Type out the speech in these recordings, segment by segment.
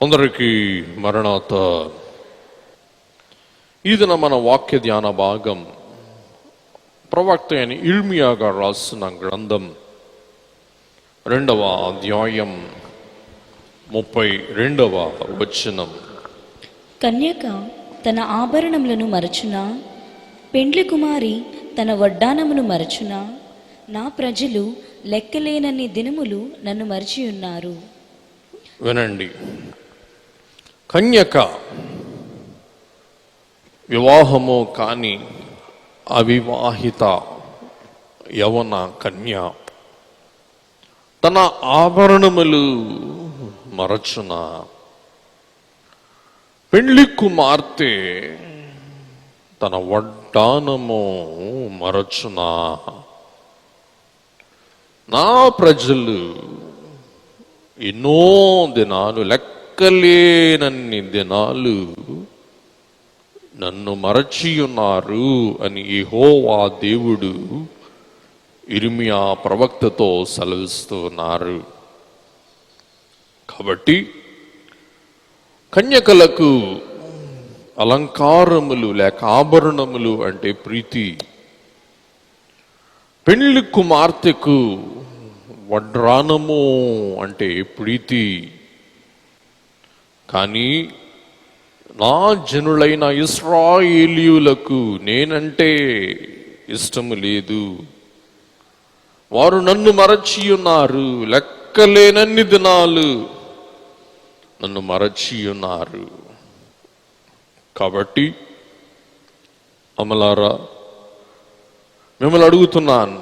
అందరికీ మరణాత. ఇది మన వాక్య ధ్యాన భాగం ప్రవక్త అయిన ఇర్మియా గారు రాసిన గ్రంథం 2వ అధ్యాయం 32వ వచనం. కన్యక తన ఆభరణములను మరచునా, పెండ్లి కుమారి తన వడ్డానమును మరచునా? నా ప్రజలు లెక్కలేనన్ని దినములు నన్ను మరిచి ఉన్నారు. వినండి, కన్యక వివాహము కాని అవివాహిత యవన కన్య తన ఆభరణములు మరచున, పెండ్లి కుమార్తె తన వడ్డానము మరచునా? నా ప్రజలు ఎన్నో దినాలు, లెక్కలేనన్ని దినాలు నన్ను మరచి ఉన్నారు అని యెహోవా దేవుడు ఇర్మియా ప్రవక్తతో సెలవిస్తూ ఉన్నారు. కాబట్టి కన్యకలకు అలంకారములు లేక ఆభరణములు అంటే ప్రీతి, పెండ్లి కుమార్తెకు వడ్రానము అంటే ప్రీతి. కానీ నా జనులైన ఇశ్రాయేలీయులకు నేనంటే ఇష్టము లేదు. వారు నన్ను మరచి ఉన్నారు, లెక్కలేనన్ని దినాలు నన్ను మరచి ఉన్నారు. కాబట్టి అమలారా, మిమ్మల్ని అడుగుతున్నాను,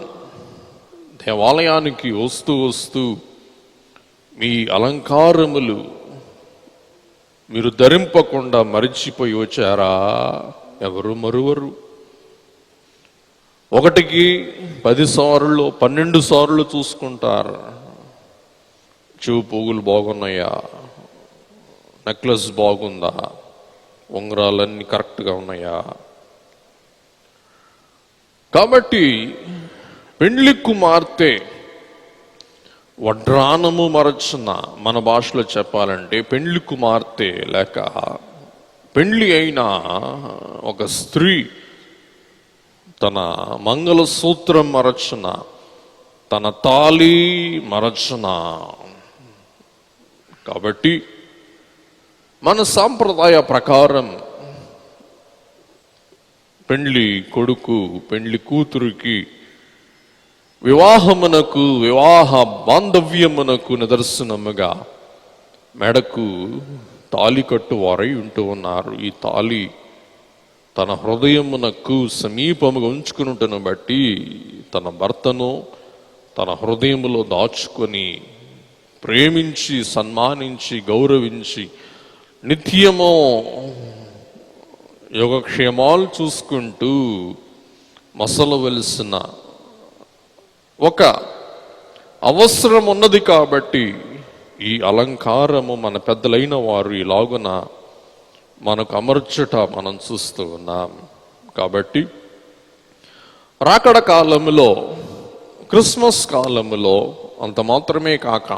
దేవాలయానికి వస్తూ వస్తూ మీ అలంకారములు మీరు ధరింపకుండా మరిచిపోయి వచ్చారా? ఎవరు మరువరు. 1కి 10 సార్లు 12 సార్లు చూసుకుంటారు. చెవు పోగులు బాగున్నాయా, నెక్లెస్ బాగుందా, ఉంగరాలన్నీ కరెక్ట్గా ఉన్నాయా? కాబట్టి పెండ్లి కుమార్తె వడ్రానము మరచున, మన భాషలో చెప్పాలంటే పెండ్లి కుమార్తె లేక పెండ్లి అయిన ఒక స్త్రీ తన మంగళసూత్రం మరచున, తన తాళి మరచున. కాబట్టి మన సాంప్రదాయ ప్రకారం పెండ్లి కొడుకు పెండ్లి కూతురికి వివాహమునకు, వివాహ బాంధవ్యమునకు నిదర్శనముగా మెడకు తాళి కట్టువారై ఉంటూ ఉన్నారు. ఈ తాళి తన హృదయమునకు సమీపముగా ఉంచుకునుటను బట్టి తన భర్తను తన హృదయములో దాచుకొని ప్రేమించి, సన్మానించి, గౌరవించి నిత్యము యోగక్షేమాలు చూసుకుంటూ మసలవలసిన ఒక అవసరం ఉన్నది. కాబట్టి ఈ అలంకారము మన పెద్దలైన వారు ఇలాగున మనకు అమర్చుట మనం చూస్తూ ఉన్నాం. కాబట్టి రాకడ కాలములో, క్రిస్మస్ కాలములో అంత మాత్రమే కాక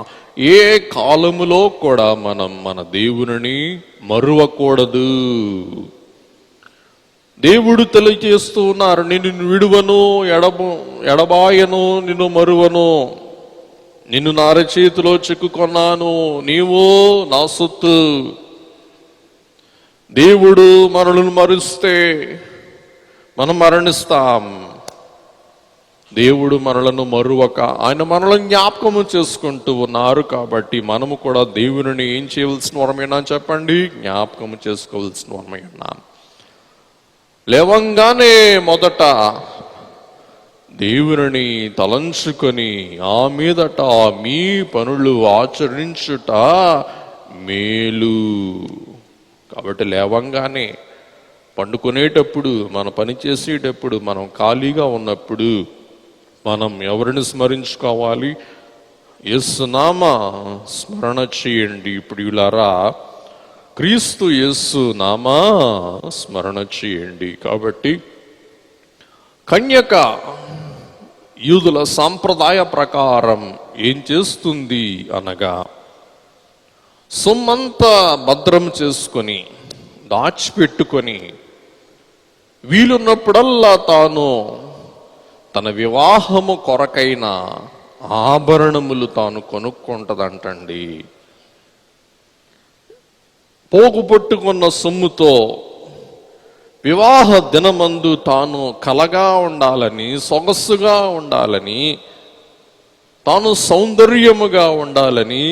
ఏ కాలములో కూడా మనం మన దేవుని మరువకూడదు. దేవుడు తెలియజేస్తూ ఉన్నారు, నిన్ను విడువను, ఎడబాయను, నిన్ను మరువను, నిన్ను నా అరచేతిలో చిక్కుకొన్నాను, నీవు నా సొత్తు. దేవుడు మనలను మరుస్తే మనం మరణిస్తాం. దేవుడు మనలను మరువక ఆయన మనలను జ్ఞాపకము చేసుకుంటూ ఉన్నారు. కాబట్టి మనము కూడా దేవుని ఏం చేయవలసిన వరమైనా చెప్పండి, జ్ఞాపకము చేసుకోవలసిన వరమైనా. లేవంగానే మొదట దేవుని తలంచుకొని ఆ మీదట మీ పనులు ఆచరించుట మేలు. కాబట్టి లేవంగానే, పండుకునేటప్పుడు, మన పని చేసేటప్పుడు, మనం ఖాళీగా ఉన్నప్పుడు మనం ఎవరిని స్మరించుకోవాలి? యేసునామ స్మరణ చేయండి. ఇప్పుడు ఇలారా క్రీస్తు యేసు నామా స్మరణ చేయండి. కాబట్టి కన్యక యూదుల సాంప్రదాయ ప్రకారం ఏం చేస్తుంది అనగా, సొమ్మంతా భద్రం చేసుకొని దాచిపెట్టుకొని వీలున్నప్పుడల్లా తాను తన వివాహము కొరకైన ఆభరణములు తాను కొనుక్కుంటదంటండి. పోగుపట్టుకున్న సొమ్ముతో వివాహ దినమందు తాను కలగా ఉండాలని, సొగసుగా ఉండాలని, తాను సౌందర్యముగా ఉండాలని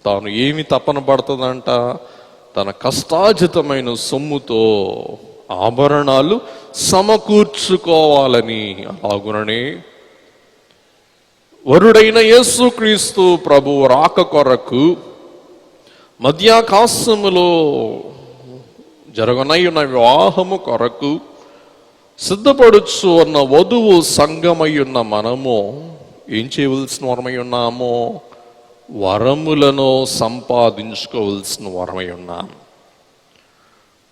తాను ఏమి తపన పడుతుందంట? తన కష్టాజితమైన సొమ్ముతో ఆభరణాలు సమకూర్చుకోవాలని. అలాగుననే వరుడైన యేసుక్రీస్తు ప్రభువు రాక కొరకు మధ్యాకాశములో జరగనయ్యున్న వివాహము కొరకు సిద్ధపడుచు ఉన్న వధువు సంగమయ్యున్న మనము ఏం చేయవలసిన వరమై ఉన్నామో? వరములను సంపాదించుకోవలసిన వరమై ఉన్నాం.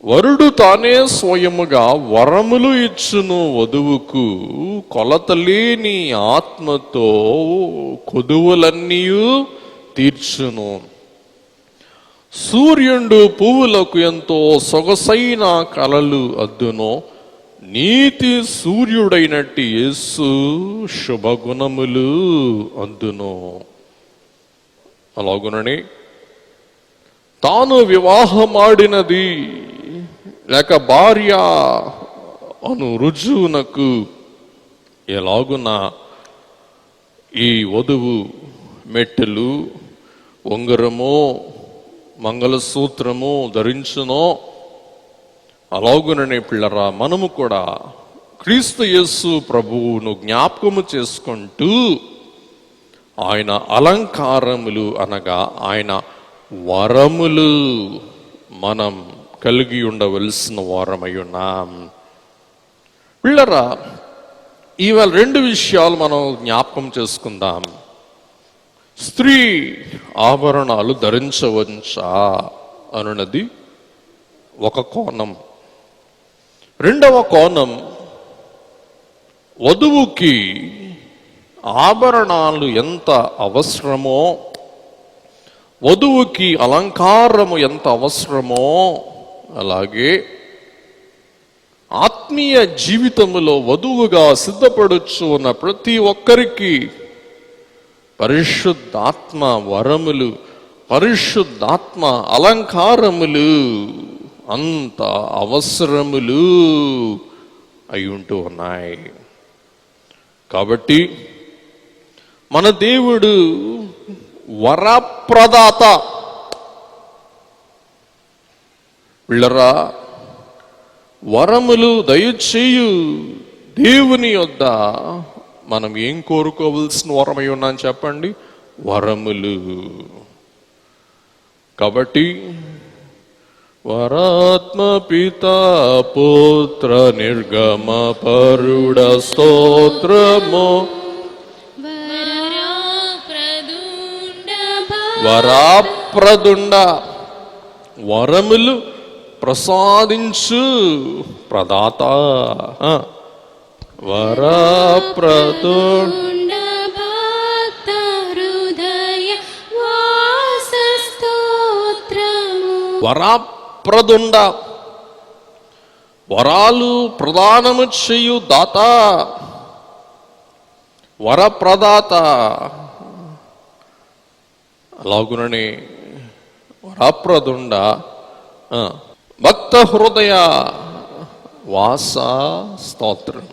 వరుడు తానే స్వయముగా వరములు ఇచ్చును వధువుకు, కొలతలేని ఆత్మతో కొదువులన్నీ తీర్చును. సూర్యుడు పువ్వులకు ఎంతో సొగసైన కలలు అద్దునో, నీతి సూర్యుడైనట్టి యేసు శుభగుణములు అద్దును. అలాగునని తాను వివాహమాడినది లేక భార్య అను రుజువునకు ఎలాగున ఈ వధువు మెట్టెలు, ఉంగరము, మంగళసూత్రము ధరించునో, అలాగుననే పిల్లరా మనము కూడా క్రీస్తు యేసు ప్రభువును జ్ఞాపకము చేసుకుంటూ ఆయన అలంకారములు అనగా ఆయన వరములు మనం కలిగి ఉండవలసిన వారమై ఉన్నాం. పిల్లరా, ఇవాళ 2 విషయాలు మనం జ్ఞాపకం చేసుకుందాం. స్త్రీ ఆభరణాలు ధరించవచ్చా అనున్నది ఒక కోణం. రెండవ కోణం, వధువుకి ఆభరణాలు ఎంత అవసరమో, వధువుకి అలంకారము ఎంత అవసరమో, అలాగే ఆత్మీయ జీవితములో వధువుగా సిద్ధపడుచు ఉన్న ప్రతి ఒక్కరికి పరిశుద్ధాత్మ వరములు, పరిశుద్ధాత్మ అలంకారములు అంత అవసరములు అయి ఉంటూ ఉన్నాయి. కాబట్టి మన దేవుడు వరప్రదాత. పిల్లరా, వరములు దయచేయు దేవుని యొద్ద మనం ఏం కోరుకోవలసిన వరమై ఉన్నాం చెప్పండి? వరములు. కాబట్టి వరాత్మ పిత పుత్ర నిర్గమ పరుడ స్తోత్రము, వరాప్రదుండ వరములు ప్రసాదించు ప్రదాత, వరాప్రదుండ వరాప్రదుండ వరాలు ప్రదానము చేయు దాత, వరప్రదాత. అలాగుననే వరప్రదుండ భక్త హృదయ వాస స్తోత్రం.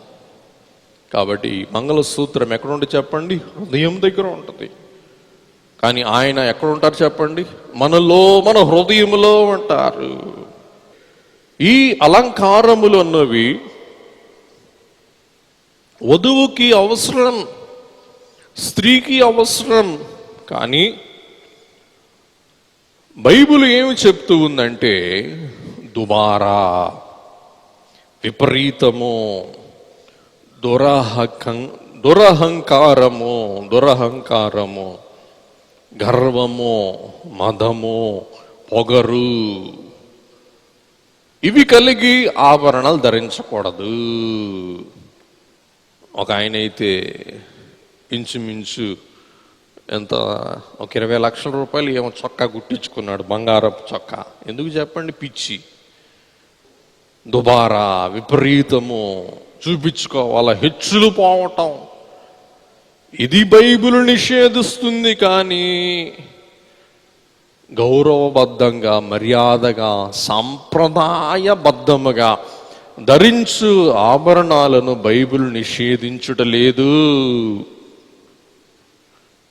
కాబట్టి మంగళసూత్రం ఎక్కడ ఉంటుంది చెప్పండి? హృదయం దగ్గర ఉంటుంది. కానీ ఆయన ఎక్కడ ఉంటారు చెప్పండి? మనలో, మన హృదయములో ఉంటారు. ఈ అలంకారములు అన్నవి వధువుకి అవసరం, స్త్రీకి అవసరం. కానీ బైబిల్ ఏమి చెప్తూ ఉందంటే, దుబారా, విపరీతము, దురహంకారము, గర్వము, మదము, పొగరు, ఇవి కలిగి ఆభరణాలు ధరించకూడదు. ఒక ఆయన అయితే ఇంచుమించు ఎంత ఒక 20 లక్షల రూపాయలు ఏమో చొక్కా గుట్టించుకున్నాడు, బంగారపు చొక్కా. ఎందుకు చెప్పండి? పిచ్చి, దుబారా, విపరీతము, చూపించుకోవాలా, హెచ్చులు పోవటం. ఇది బైబిల్ నిషేధిస్తుంది. కానీ గౌరవబద్ధంగా, మర్యాదగా, సాంప్రదాయబద్ధముగా ధరించు ఆభరణాలను బైబిల్ నిషేధించుటలేదు.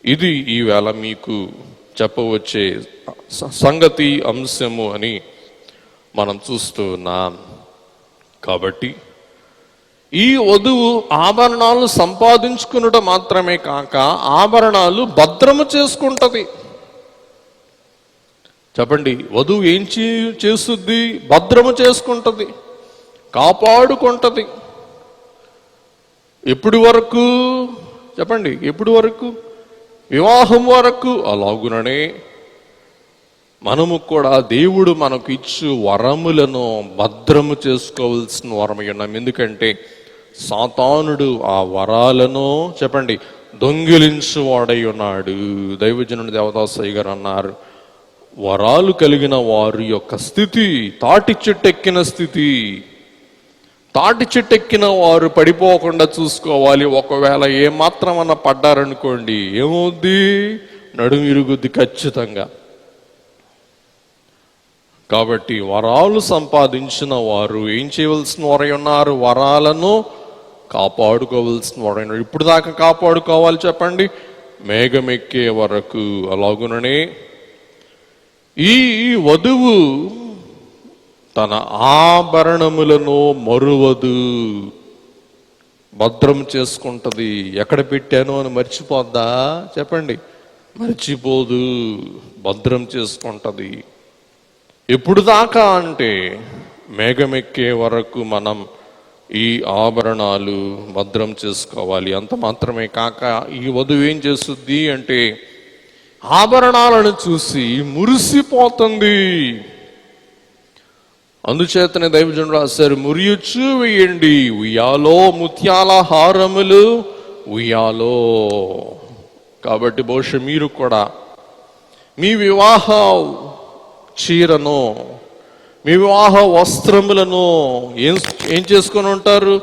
ఇది ఈవేళ మీకు చెప్పవచ్చే సంగతి, అంశము అని మనం చూస్తూ ఉన్నాం. కాబట్టి ఈ వధువు ఆభరణాలు సంపాదించుకున్నట మాత్రమే కాక ఆభరణాలు భద్రము చేసుకుంటది. చెప్పండి, వధువు ఏం చేస్తుంది? భద్రము చేసుకుంటది, కాపాడుకుంటది. ఎప్పుడు వరకు? చెప్పండి, ఎప్పుడు వరకు? వివాహం వరకు. అలాగుననే మనము కూడా దేవుడు మనకు ఇచ్చు వరములను భద్రము చేసుకోవాల్సిన వరమై ఉన్నాం. ఎందుకంటే సాతానుడు ఆ వరాలను, చెప్పండి, దొంగిలించువాడై ఉన్నాడు. దైవజనుడు దేవదాసయ్య గారు అన్నారు, వరాలు కలిగిన వారి యొక్క స్థితి తాటి చెట్టెక్కిన స్థితి. తాటి చెట్టెక్కిన వారు పడిపోకుండా చూసుకోవాలి. ఒకవేళ ఏమాత్రమన్నా పడ్డారనుకోండి, ఏమవుద్ది? నడుము ఇరుగుద్ది ఖచ్చితంగా. కాబట్టి వరాలు సంపాదించిన వారు ఏం చేయవలసిన వారై ఉన్నారు? వరాలను కాపాడుకోవలసిన వారై ఉన్నారు. ఇప్పుడు దాకా కాపాడుకోవాలి చెప్పండి, మేఘమెక్కే వరకు. అలాగుననే ఈ వధువు తన ఆభరణములను మరువదు, భద్రం చేసుకుంటది. ఎక్కడ పెట్టాను అని మర్చిపోద్దా? చెప్పండి, మర్చిపోదు, భద్రం చేసుకుంటది. ఎప్పుడు దాకా అంటే మేఘమెక్కే వరకు మనం ఈ ఆభరణాలు భద్రం చేసుకోవాలి. అంత మాత్రమే కాక ఈ వధువు ఏం చేస్తుంది అంటే ఆభరణాలను చూసి మురిసిపోతుంది. అందుచేతనే దైవజనుడు రాశారు, మురియుచు వేయండి ఉయ్యాలో ముత్యాల హారములు ఉయ్యాలో. కాబట్టి బహుశా మీరు కూడా మీ వివాహ చీరను, మీ వివాహ వస్త్రములను ఏం చేసుకొని ఉంటారు?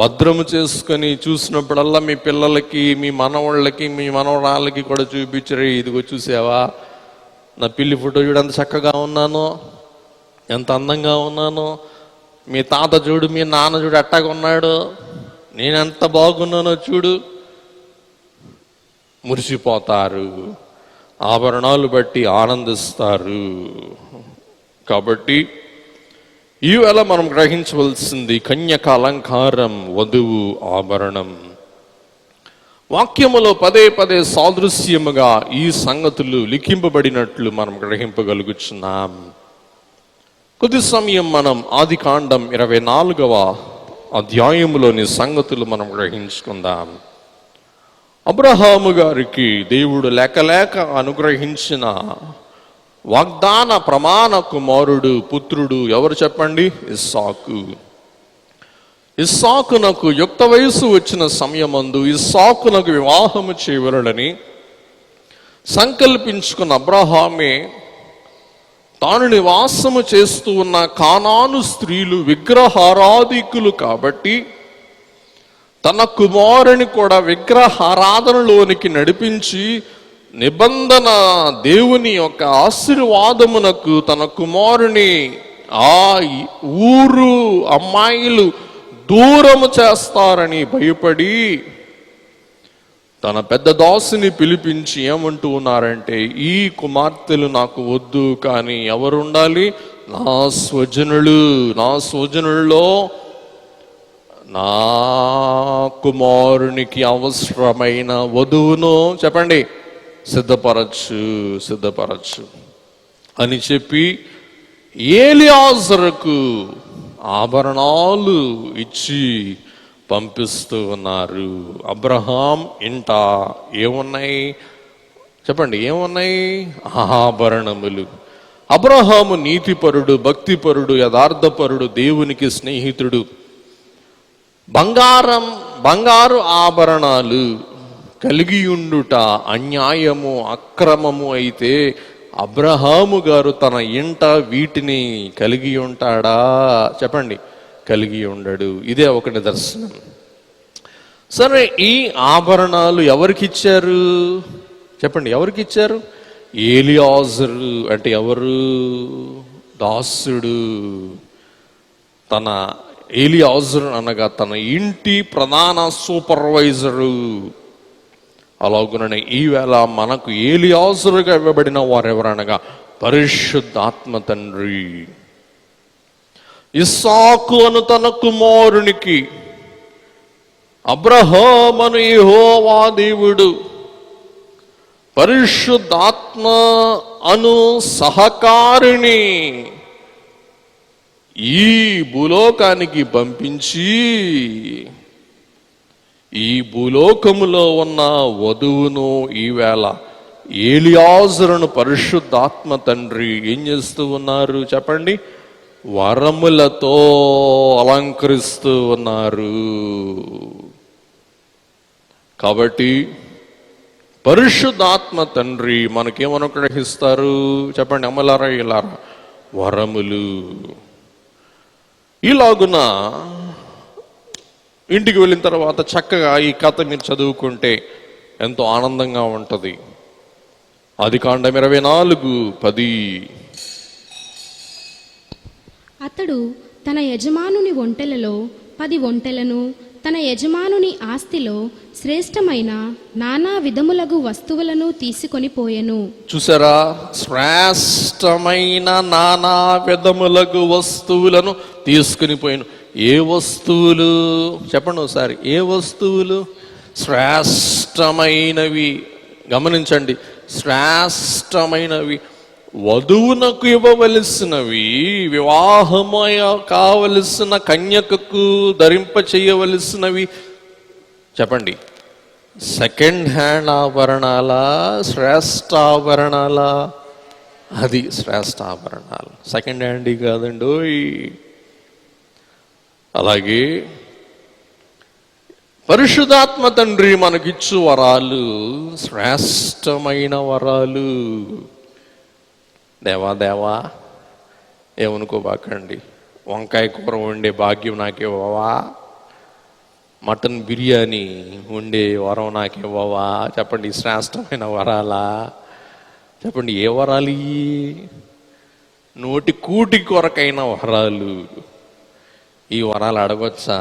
భద్రము చేసుకొని చూసినప్పుడల్లా మీ పిల్లలకి, మీ మనవాళ్ళకి, మీ మనవరాళ్ళకి కూడా చూపించరు. ఇదిగో చూసావా, నా పిల్లి ఫోటో చూడు, ఎంత చక్కగా ఉన్నానో, ఎంత అందంగా ఉన్నానో. మీ తాత చూడు, మీ నాన్న చూడు అట్టాగా ఉన్నాడు, నేను ఎంత బాగున్నానో చూడు. మురిసిపోతారు, ఆభరణాలు బట్టి ఆనందిస్తారు. కాబట్టి ఈవేళ మనం గ్రహించవలసింది కన్యక అలంకారం, వధువు ఆభరణం. వాక్యములో పదే పదే సాదృశ్యముగా ఈ సంగతులు లిఖింపబడినట్లు మనం గ్రహింపగలుగుచున్నాం. కొద్ది సమయం మనం ఆదికాండం 24వ అధ్యాయములోని సంగతులు మనం గ్రహించుకుందాం. అబ్రహాము గారికి దేవుడు లేక అనుగ్రహించిన వాగ్దాన ప్రమాణ కుమారుడు, పుత్రుడు ఎవరు చెప్పండి? ఇస్సాకు. ఇస్సాకునకు యుక్త వయసు వచ్చిన సమయమందు ఇస్సాకునకు వివాహము చేయవలెనని సంకల్పించుకున్న అబ్రహామే తాను నివాసము చేస్తూ ఉన్న కానాను స్త్రీలు విగ్రహారాధికులు కాబట్టి తన కుమారుని కూడా విగ్రహారాధనలోనికి నడిపించి నిబంధన దేవుని యొక్క ఆశీర్వాదమునకు తన కుమారుని ఆ ఊరు అమ్మాయిలు దూరము చేస్తారని భయపడి తన పెద్ద దాసుని పిలిపించి ఏమంటూ ఉన్నారంటే, ఈ కుమార్తెలు నాకు వద్దు, కానీ ఎవరు ఉండాలి? నా స్వజనుల్లో నా కుమారునికి అవసరమైన వధువును చెప్పండి సిద్ధపరచు అని చెప్పి ఏలియాజరుకు ఆభరణాలు ఇచ్చి పంపిస్తూ ఉన్నారు. అబ్రహాం ఇంట ఏమున్నాయి చెప్పండి? ఏమున్నాయి? ఆభరణములు. అబ్రహాము నీతిపరుడు, భక్తిపరుడు, యథార్థపరుడు, దేవునికి స్నేహితుడు. బంగారు ఆభరణాలు కలిగి ఉండుట అన్యాయము అక్రమము అయితే అబ్రహాము గారు తన ఇంట వీటిని కలిగి ఉంటాడా? చెప్పండి, కలిగి ఉండడు. ఇదే ఒక నిదర్శనం. సరే, ఈ ఆభరణాలు ఎవరికి ఇచ్చారు? చెప్పండి, ఎవరికి ఇచ్చారు? ఏలియాజరు అంటే ఎవరు? దాసుడు. తన ఏలియాజరు అనగా తన ఇంటి ప్రధాన సూపర్వైజరు. అలాగుననే ఈవేళ మనకు ఏలియాజరుగా ఇవ్వబడిన వారెవరనగా పరిశుద్ధాత్మ తండ్రి. ఇస్సాకు అను తన కుమారునికి అబ్రహామును యెహోవా దేవుడు పరిశుద్ధాత్మ అను సహకారిని ఈ భూలోకానికి పంపించి ఈ భూలోకములో ఉన్న వధువును ఈవేళ ఏలియాజరును పరిశుద్ధాత్మ తండ్రి ఏం చేస్తూ ఉన్నారు? చెప్పండి, వరములతో అలంకరిస్తూ ఉన్నారు. కాబట్టి పరిశుద్ధాత్మ తండ్రి మనకేమనుగ్రహిస్తారు? చెప్పండి అమ్మలారా ఇలారా, వరములు. ఇలాగున ఇంటికి వెళ్ళిన తర్వాత చక్కగా ఈ కథ మీరు చదువుకుంటే ఎంతో ఆనందంగా ఉంటుంది. ఆదికాండం 24:10. అతడు తన యజమానుని ఒంటెలలో 10 ఒంటెలను, తన యజమానుని ఆస్తిలో శ్రేష్టమైన నానా విధములగు వస్తువులను తీసుకొని పోయెను. చూసారా? శ్రేష్టమైన నానా విధములగు వస్తువులను తీసుకుని పోయాను. ఏ వస్తువులు? చెప్పండి ఒకసారి, ఏ వస్తువులు? శ్రేష్టమైనవి. గమనించండి, శ్రేష్టమైనవి, వధువునకు ఇవ్వవలసినవి, వివాహమయ కావలసిన కన్యకకు ధరింప చేయవలసినవి. చెప్పండి, సెకండ్ హ్యాండ్ ఆభరణాలా, శ్రేష్ట ఆభరణాలా? అది శ్రేష్ట ఆభరణాలు, సెకండ్ హ్యాండ్ కాదండి. అలాగే పరిశుద్ధాత్మ తండ్రి మనకిచ్చు వరాలు శ్రేష్టమైన వరాలు. దేవా ఏమనుకోబాకండి, వంకాయ కూర వండే భాగ్యం నాకివ్వవా? మటన్ బిర్యానీ వండే వరం నాకివ్వవా? చెప్పండి, శ్రేష్టమైన వరాలా? చెప్పండి, ఏ వరాలు ఇవి? నోటి కూటి కొరకైన వరాలు. ఈ వరాలు అడగొచ్చా?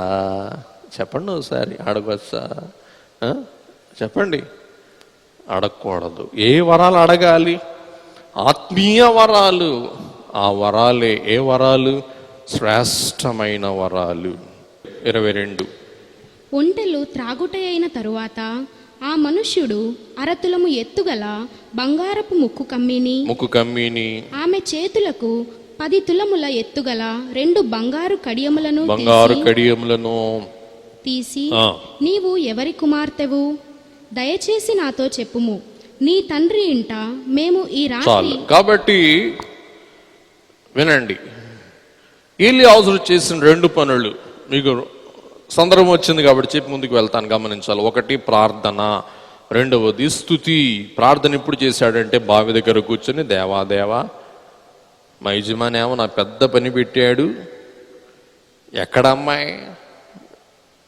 చెప్పండి ఒకసారి, అడగొచ్చా? చెప్పండి, అడగకూడదు. ఏ వరాలు అడగాలి? ఆత్మీయ వరాలు. ఆ వరాలే ఏ వరాలు? శ్రేష్టమైన వరాలు. 22. ఒంటెలు త్రాగుట అయిన తరువాత ఆ మనుష్యుడు అరతులము ఎత్తుగల బంగారపు ముక్కు కమ్మిని ఆమె చేతులకు 10 తులముల ఎత్తుగల 2 బంగారు కడియములను తీసి నీవు ఎవరి కుమార్తెవు? దయచేసి నాతో చెప్పుము. నీ తండ్రి ఇంట మేము ఈ రాత్రి. కాబట్టి వినండి, ఏలియాజరు చేసిన 2 పనులు మీకు సందర్భం వచ్చింది కాబట్టి చెప్పి ముందుకు వెళ్తాను. గమనించాలి. 1 ప్రార్థన, 2వది స్తుతి. ప్రార్థన ఎప్పుడు చేశాడంటే బావి దగ్గర కూర్చొని, దేవా మా యజమాని ఏమో నా పెద్ద పని పెట్టాడు, ఎక్కడ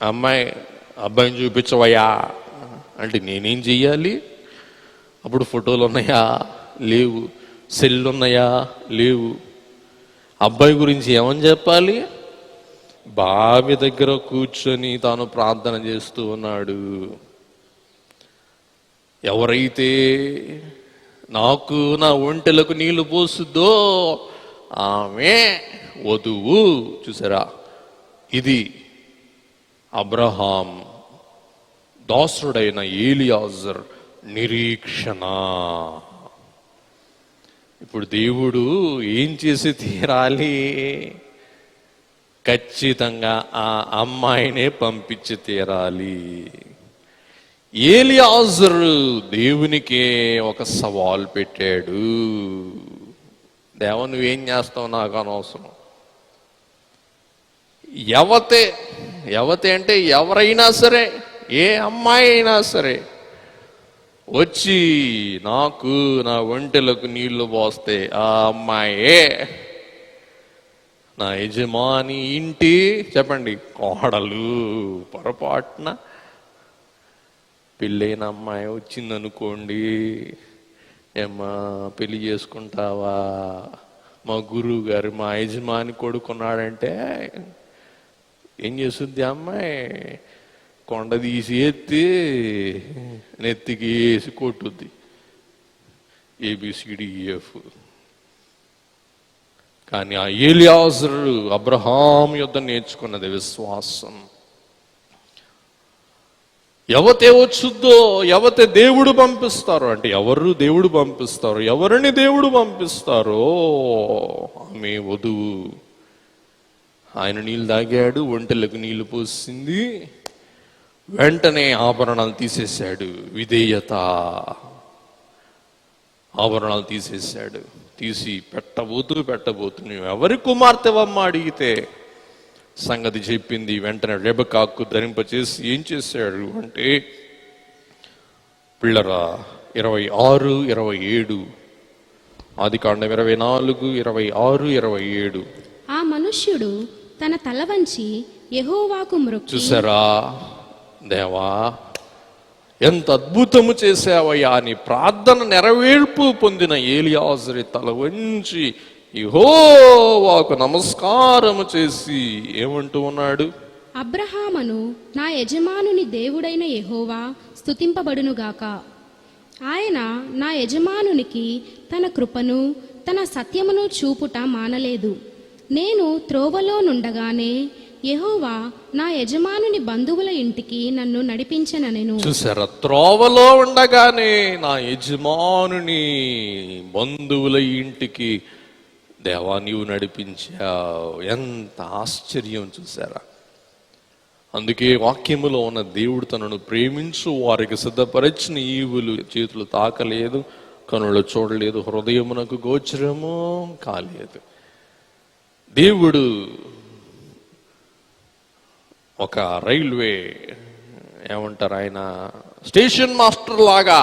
అబ్బాయిని చూపించవయ్యా అంటే నేనేం చెయ్యాలి? అప్పుడు ఫోటోలు ఉన్నాయా? లేవు. సెల్లు ఉన్నాయా? లేవు. అబ్బాయి గురించి ఏమని చెప్పాలి? బావి దగ్గర కూర్చొని తాను ప్రార్థన చేస్తూ ఉన్నాడు. ఎవరైతే నాకు నా ఒంటెలకు నీళ్లు పోస్తుందో ఆమె వధువు. చూసారా? ఇది అబ్రహాం దాసుడైన ఏలియాజర్ నిరీక్షణ. ఇప్పుడు దేవుడు ఏం చేసి తీరాలి? ఖచ్చితంగా ఆ అమ్మాయినే పంపించి తీరాలి. ఏలియాజరు దేవునికే ఒక సవాల్ పెట్టాడు. దేవా నువ్వేం చేస్తావు నాకు అనవసరం. యవతే అంటే ఎవరైనా సరే, ఏ అమ్మాయి అయినా సరే వచ్చి నాకు నా ఒంటెలకు నీళ్లు పోస్తే ఆ అమ్మాయే నా యజమాని ఇంటి చెప్పండి కోడలు. పొరపాటున పెళ్ళైన అమ్మాయి వచ్చిందనుకోండి, ఏమ్మా పెళ్లి చేసుకుంటావా, మా గురువు గారు మా యజమాని కొడుకున్నాడంటే ఏం చేస్తుంది అమ్మాయి? కొండ తీసి ఎత్తి నెత్తికి వేసి కొట్టుద్ది, ABCDEF. కానీ ఆ ఎలియాజరు అబ్రహాం యుద్ధ నేర్చుకున్నది విశ్వాసం. ఎవతే వచ్చుద్దో, ఎవతే దేవుడు పంపిస్తారో అంటే ఎవరు దేవుడు పంపిస్తారో, ఎవరిని దేవుడు పంపిస్తారో ఆమె వధువు. ఆయన నీళ్ళు తాగాడు, ఒంటెలకు నీళ్లు పోసింది, వెంటనే ఆభరణాలు తీసేశాడు. విధేయత. ఆభరణాలు తీసేశాడు. తీసి పెట్టబోతు నువ్వు ఎవరి కుమార్తెవమ్మ అడిగితే సంగతి చెప్పింది. వెంటనే రెబెకాకు ధరింపచేసి ఏం చేశాడు అంటే, పిల్లరా 26, 27, ఆదికాండం 24, 26, 27. ఆ మనుష్యుడు తన తల వంచి యెహోవాకు మొక్కి, చూసారా దేవా ఎంత అద్భుతము చేసావయ్యా అని ప్రార్థన నెరవేర్పు పొందిన ఎలియాజరు తల వంచి యెహోవాకు నమస్కారము చేసి ఏమంటూ ఉన్నాడు? అబ్రహామును నా యజమానుని దేవుడైన యెహోవా స్తుతింపబడునుగాక. ఆయన నా యజమానునికి తన కృపను తన సత్యమును చూపుట మానలేదు. నేను త్రోవలో నుండగానే యెహోవా నా యజమానుని బంధువుల ఇంటికి నన్ను నడిపించనెను. చూసారా, త్రోవలో ఉండగానే నా యజమానుని బంధువుల ఇంటికి దేవా నీవు నడిపించావు. ఎంత ఆశ్చర్యం చూసారా. అందుకే వాక్యములో ఉన్న దేవుడు తనను ప్రేమించు వారికి సిద్ధపరిచిన ఈవులు చేతులు తాకలేదు, కనులు చూడలేదు, హృదయమునకు గోచరము కాలేదు. దేవుడు ఒక రైల్వే ఏమంటారు, ఆయన స్టేషన్ మాస్టర్ లాగా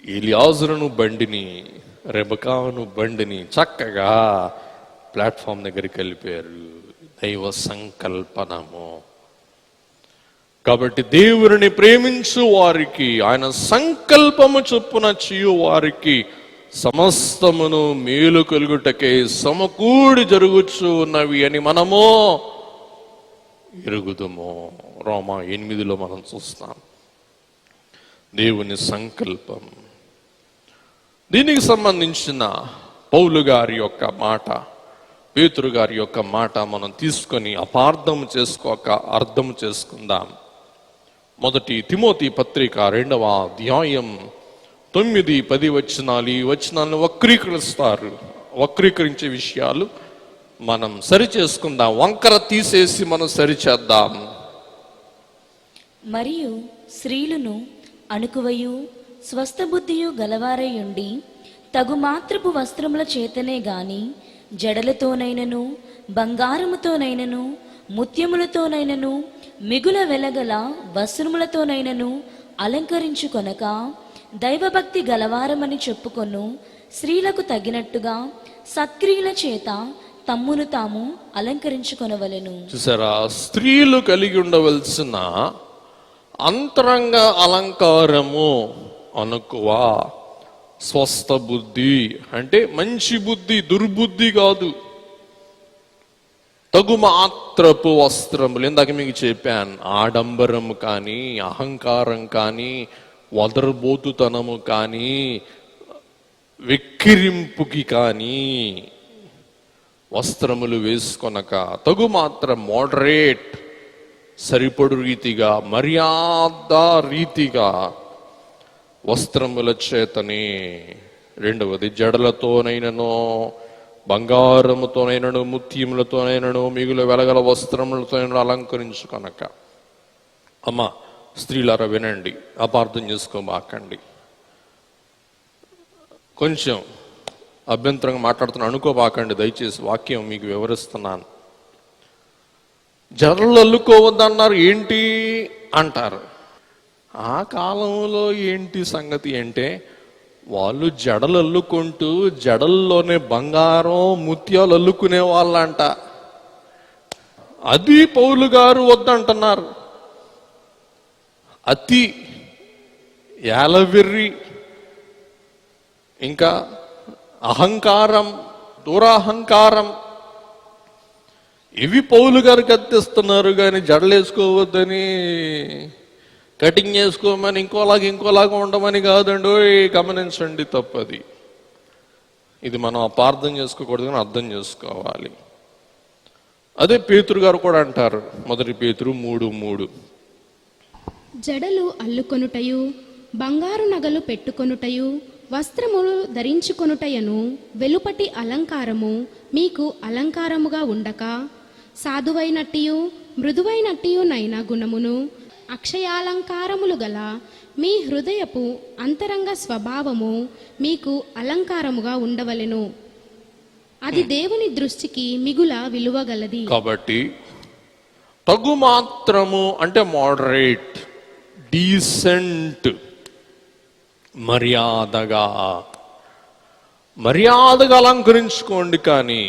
ఎలియాజరును బండిని, రెబెకాను బండిని చక్కగా ప్లాట్ఫామ్ దగ్గరికి వెళ్ళిపోయారు. దైవ సంకల్పనము. కాబట్టి దేవుని ప్రేమించు వారికి, ఆయన సంకల్పము చొప్పున చేయు వారికి సమస్తమును మేలు కలుగుటకే సమకూడి జరుగుచు ఉన్నవి అని మనము ఎరుగుదము. రోమా 8లో మనం చూస్తాం దేవుని సంకల్పం. దీనికి సంబంధించిన పౌలు గారి యొక్క మాట, పేతురు గారి యొక్క మాట మనం తీసుకొని అపార్థం చేసుకోక అర్థం చేసుకుందాం. 1 తిమోతి పత్రిక 2వ అధ్యాయం 9, 10 వచనాలు. ఈ వచనాలను వక్రీకరించే విషయాలు మనం సరి చేసుకుందాం. వంకర తీసేసి మనం సరిచేద్దాం. మరియు స్త్రీలను అణుకువయు స్వస్థబుద్ధియు గలవారయుండి తగు మాత్రపు వస్త్రముల చేతనే గాని జడలతోనైనను బంగారముతోనైనను ముత్యములతోనైనను మిగుల వెలగల వస్త్రములతోనైనను అలంకరించుకొనక దైవభక్తి గలవారమని చెప్పుకొను స్త్రీలకు తగినట్టుగా సత్క్రియల చేత తమ్మును తాము అలంకరించుకొనవలెను. చూసారా, స్త్రీలు కలిగి ఉండవలసిన అంతరంగ అలంకారము అనుకువ స్వస్థ బుద్ధి అంటే మంచి బుద్ధి, దుర్బుద్ధి కాదు. తగు మాత్రపు వస్త్రములు. ఇందాక మీకు చెప్పాను, ఆడంబరము కానీ, అహంకారం కానీ, వదరబోతుతనము కానీ, వెక్కిరింపుకి కానీ వస్త్రములు వేసుకొనక తగు మాత్రం మోడరేట్, సరిపడు రీతిగా, మర్యాద రీతిగా వస్త్రముల చేతనే. 2వది జడలతోనైనను బంగారముతోనైనను ముత్యములతోనైనను మిగులు వెలగల వస్త్రములతోనైనా అలంకరించుకొనక. అమ్మ స్త్రీలారా వినండి, అపార్థం చేసుకోబాకండి. కొంచెం అభ్యంతరంగా మాట్లాడుతున్నా అనుకోబాకండి దయచేసి, వాక్యం మీకు వివరిస్తున్నాను. జడలు అల్లుకోవద్దన్నారు ఏంటి అంటారు. ఆ కాలంలో ఏంటి సంగతి అంటే వాళ్ళు జడలు అల్లుకుంటూ జడల్లోనే బంగారం ముత్యాలు అల్లుకునే వాళ్ళంట. అది పౌలు గారు వద్దంటున్నారు. అతి యాలవెర్రి, ఇంకా అహంకారం, దురహంకారం, ఇవి పౌలు గారు కత్తిస్తున్నారు. కానీ జడలేసుకోవద్దని, కటింగ్ చేసుకోమని, ఇంకోలాగా ఉండమని కాదండి. గమనించండి, తప్పది. ఇది మనం అపార్థం చేసుకోకూడదు, కానీ అర్థం చేసుకోవాలి. అదే పేతురు గారు కూడా అంటారు, 1 పేతురు 3:3, జడలు అల్లుకొనుటయు బంగారు నగలు పెట్టుకొనుటయు వస్త్రములు ధరించుకొనుటయను వెలుపటి అలంకారము మీకు అలంకారముగా ఉండక, సాధువైనట్టియు మృదువైనట్టియునైన గుణమును అక్షయాలంకారములు గల మీ హృదయపు అంతరంగ స్వభావము మీకు అలంకారముగా ఉండవలెను. అది దేవుని దృష్టికి మిగుల విలువగలది. కాబట్టి తగు మాత్రము అంటే మోడరేట్, డీసెంట్, మర్యాదగా అలంకరించుకోండి, కానీ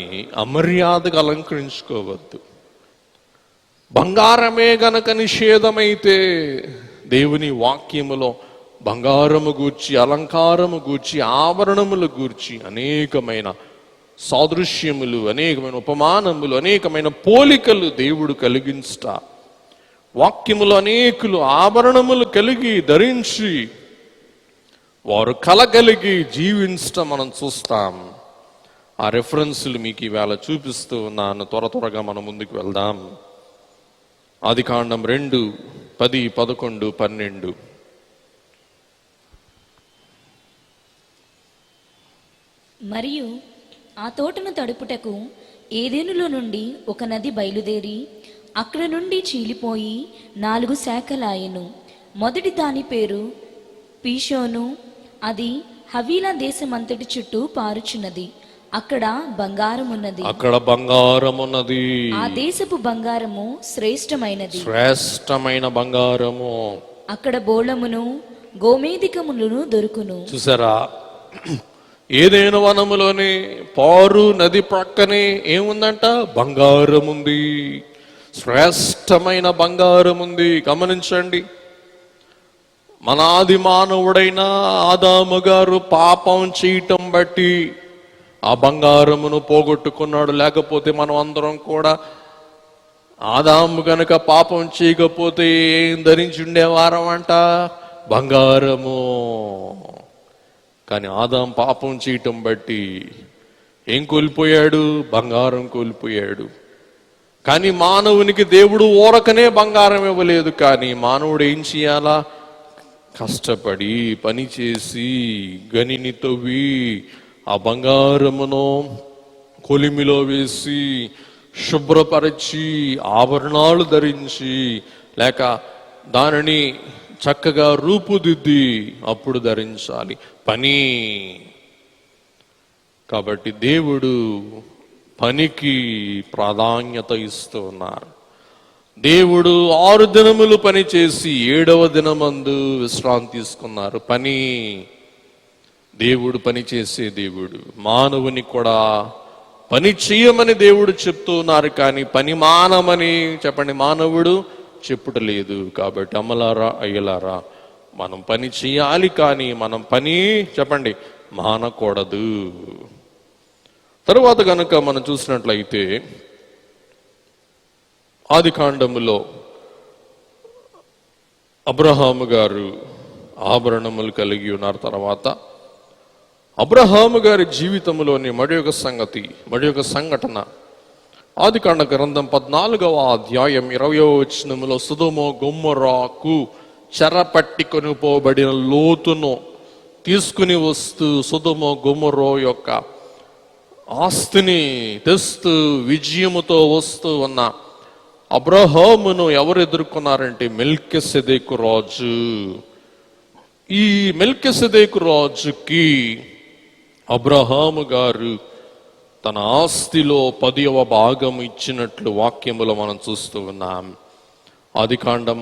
అమర్యాదగా అలంకరించుకోవద్దు. బంగారమే గనక నిషేధమైతే దేవుని వాక్యములో బంగారము గూర్చి, అలంకారము గూర్చి, ఆభరణములు గూర్చి అనేకమైన సాదృశ్యములు, అనేకమైన ఉపమానములు, అనేకమైన పోలికలు దేవుడు కలిగించుట, వాక్యములు అనేకులు ఆభరణములు కలిగి ధరించి వారు కలగలిగి జీవించటం మనం చూస్తాం. ఆ రెఫరెన్స్లు మీకు ఈవేళ చూపిస్తూ ఉన్నాను. త్వరగా మనం ముందుకు వెళ్దాం. ఆదికాండం 2, 10, 11, 12. మరియు ఆ తోటను తడుపుటకు ఏదెనులో నుండి ఒక నది బయలుదేరి అక్కడ నుండి చీలిపోయి 4 శాఖలాయెను. మొదటి దాని పేరు పీషోను. అది హవీలా దేశమంతటి చుట్టూ పారుచున్నది. అక్కడ బంగారమున్నది. ఆ దేశపు బంగారము శ్రేష్టమైన బంగారము. అక్కడ బోళమును గోమేధికములను దొరుకును. చూసారా, ఏదైనా వనములోని పారు నది ప్రక్కనే ఏముందంట? బంగారం ఉంది, శ్రేష్టమైన బంగారం ఉంది. గమనించండి, మన ఆది మానవుడైన ఆదాము గారు పాపం చేయటం బట్టి ఆ బంగారమును పోగొట్టుకున్నాడు. లేకపోతే మనం అందరం కూడా ఆదాము గనక పాపం చేయకపోతే ఏం ధరించి ఉండేవారం అంట? బంగారము. కానీ ఆదాము పాపం చేయటం బట్టి ఏం కోల్పోయాడు? బంగారం కోల్పోయాడు. కానీ మానవునికి దేవుడు ఊరకనే బంగారం ఇవ్వలేదు. కానీ మానవుడు ఏం చేయాలా? కష్టపడి పనిచేసి గనిని తవ్వి ఆ బంగారమును కొలిమిలో వేసి శుభ్రపరిచి ఆభరణాలు ధరించి, లేక దానిని చక్కగా రూపుదిద్ది అప్పుడు ధరించాలి. పని. కాబట్టి దేవుడు పనికి ప్రాధాన్యత ఇస్తూ ఉన్నారు. దేవుడు 6 దినములు పని చేసి 7వ దినమందు విశ్రాంతి తీసుకున్నారు. పని. దేవుడు పని చేసే దేవుడు. మానవుని కూడా పని చేయమని దేవుడు చెప్తూ ఉన్నారు. కానీ పని మానమని చెప్పండి మానవుడు చెప్పుటలేదు. కాబట్టి అమ్మలారా, అయ్యలారా, మనం పని చేయాలి, కానీ మనం పని చెప్పండి మానకూడదు. తరువాత కనుక మనం చూసినట్లయితే ఆదికాండములో అబ్రహాము గారు ఆభరణములు కలిగి ఉన్నారు. తర్వాత అబ్రహాము గారి జీవితంలోని మరి ఒక సంఘటన ఆదికాండ గ్రంథం 14వ అధ్యాయం 20వ వచనములో సొదొమ గొమొర్రాకు చెరపట్టి కొనిపోబడిన లోతును తీసుకుని వస్తూ సొదొమ గొమొర్రా యొక్క ఆస్తిని తెస్తూ విజయముతో వస్తూ ఉన్న అబ్రహామును ఎవరు ఎదుర్కొన్నారంటే మెల్కీసెదెకు రాజు. ఈ మెల్కీసెదెకు రాజుకి అబ్రహాము గారు తన ఆస్తిలో 10వ భాగం ఇచ్చినట్లు వాక్యములో మనం చూస్తూ ఉన్నాం. ఆదికాండం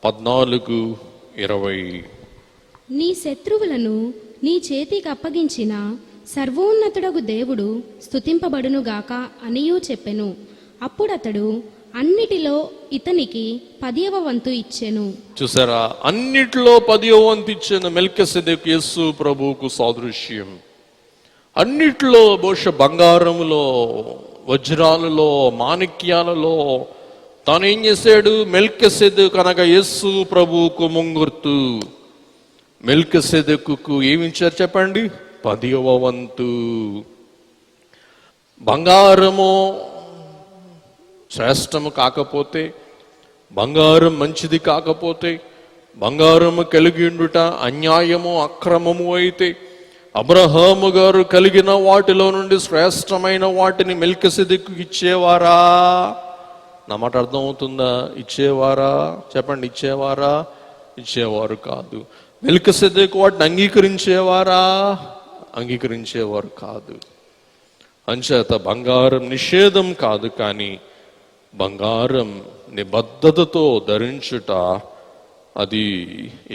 14, 20. నీ శత్రువులను నీ చేతికి అప్పగించిన సర్వోన్నతుడగు దేవుడు స్తుతింపబడునుగాక అనియూ చెప్పెను. అప్పుడతడు అన్నిటిలో ఇతనికి 10వ వంతు ఇచ్చెను. చూసారా, అన్నిటిలో 10వ వంతు ఇచ్చిన మెల్కీసెదెకు యేసు ప్రభువుకు సాదృశ్యం. అన్నిటిలో బహుశా బంగారములో, వజ్రాలలో, మాణిక్యాలలో తాను ఏం చేశాడు? మెల్కీసెదెకు అనగా యేసు ప్రభువుకు ముంగుర్తు. మెల్కీసెదెకుకు ఏమి ఇచ్చారు చెప్పండి? 10వ వంతు. బంగారము శ్రేష్టము కాకపోతే, బంగారం మంచిది కాకపోతే, బంగారము కలిగి ఉండుట అన్యాయము అక్రమము అయితే, అబ్రహాము గారు కలిగిన వాటిలో నుండి శ్రేష్టమైన వాటిని మెల్కీసెదెకుకు ఇచ్చేవారా? నా మాట అర్థమవుతుందా? ఇచ్చేవారా? చెప్పండి, ఇచ్చేవారా? ఇచ్చేవారు కాదు. మెల్కీసెదెకు వాటిని అంగీకరించేవారా? అంగీకరించేవారు కాదు. అంచేత బంగారం నిషేధం కాదు, కానీ బంగారం నిబద్ధతతో ధరించుట అది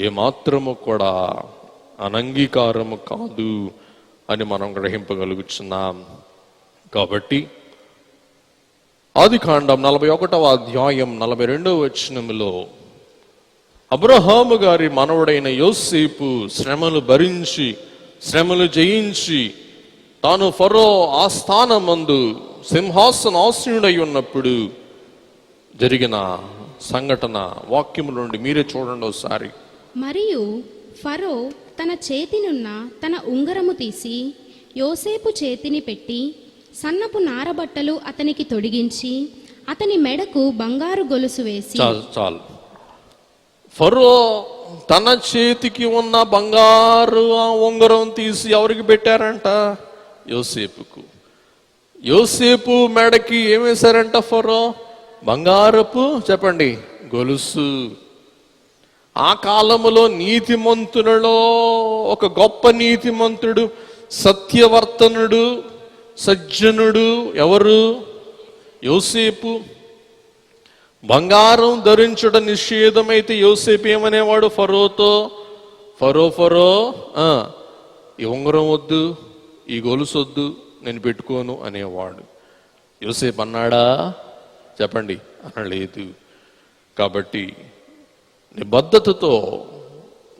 ఏమాత్రము కూడా అనంగీకారము కాదు అని మనం గ్రహింపగలుగుతున్నాం. కాబట్టి ఆదికాండం 41వ అధ్యాయం 42వ వచనములో అబ్రహాము గారి మనవడైన యోసేపు శ్రమలు భరించి, శ్రమలు జయించి, తాను ఫరో ఆస్థానమందు సింహాసనాసీనుడై ఉన్నప్పుడు జరిగిన సంఘటన వాక్యము నుండి మీరే చూడండి ఒకసారి. మరియు ఫరో తన చేతినున్న తన ఉంగరము తీసి యోసేపు చేతిని పెట్టి సన్నపు నారబట్టలు అతనికి తొడిగించి అతని మెడకు బంగారు గొలుసు వేసి. చాలు. ఫరో తన చేతికి ఉన్న బంగారు ఉంగరం తీసి ఎవరికి పెట్టారంట? యోసేపుకు. యోసేపు మెడకి ఏమేశారంట ఫరో? బంగారపు, చెప్పండి, గొలుసు. ఆ కాలములో నీతిమంతులలో ఒక గొప్ప నీతిమంతుడు, సత్యవర్తనుడు, సజ్జనుడు ఎవరు? యోసేపు. బంగారం ధరించడం నిషేధమైతే యోసేపు ఏమనేవాడు ఫరోతో? ఫరో ఈ ఉంగరం వద్దు, ఈ గొలుసు వద్దు, నేను పెట్టుకోను అనేవాడు. యోసేపు అన్నాడా? చెప్పండి, అనలేదు. కాబట్టి నిబద్ధతతో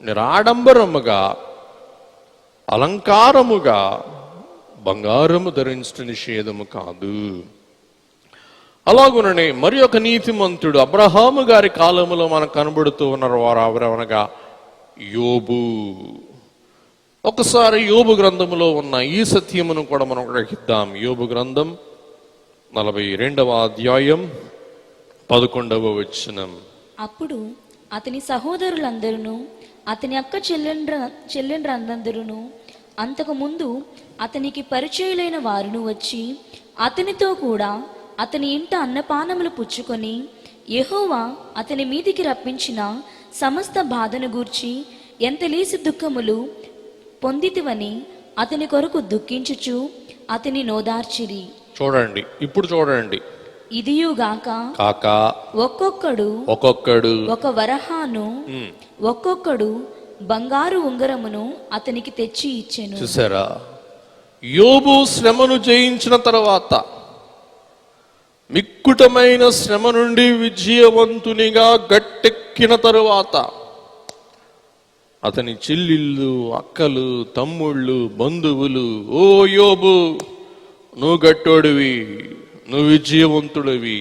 నిరాడంబరముగా అలంకారముగా బంగారము ధరించడం నిషేధము కాదు. అలాగుననే మరి ఒక నీతిమంతుడు అబ్రహాము గారి కాలములో మనకు కనబడుతూ ఉన్నారు. వారు ఎవరనగా యోబు. ఒకసారి యోబు గ్రంథములో ఉన్న ఈ సత్యమును కూడా మనం గ్రహిద్దాం. యోబు గ్రంథం 42వ అధ్యాయం 11వ వచనం. అప్పుడు అతని సహోదరులందరూ, అతని అక్క చెల్లెండ్రందరూ, అంతకు ముందు అతనికి పరిచయులైన వారును వచ్చి అతనితో కూడా అతని ఇంట అన్నపానములు పుచ్చుకొని యెహోవా అతని మీదికి రప్పించిన సమస్త బాధను గూర్చి ఎంతలేసి దుఃఖములు పొందితివని అతని కొరకు దుఃఖించుచు అతని నోదార్చిరి. చూడండి, ఇప్పుడు చూడండి. ఇదియుగాక ఒక్కొక్కడు ఒక వరహాను, ఒక్కొక్కడు బంగారు ఉంగరమును అతనికి తెచ్చి ఇచ్చెను. చూసారా, యోబు శ్రమను జయించిన తర్వాత, మిక్కుటమైన శ్రమ నుండి విజయవంతునిగా గట్టెక్కిన తరువాత అతని చెల్లిళ్ళు, అక్కలు, తమ్ముళ్ళు, బంధువులు, ఓ యోబు, నువ్వు గట్టోడివి, నువ్వు విజయవంతుడివి,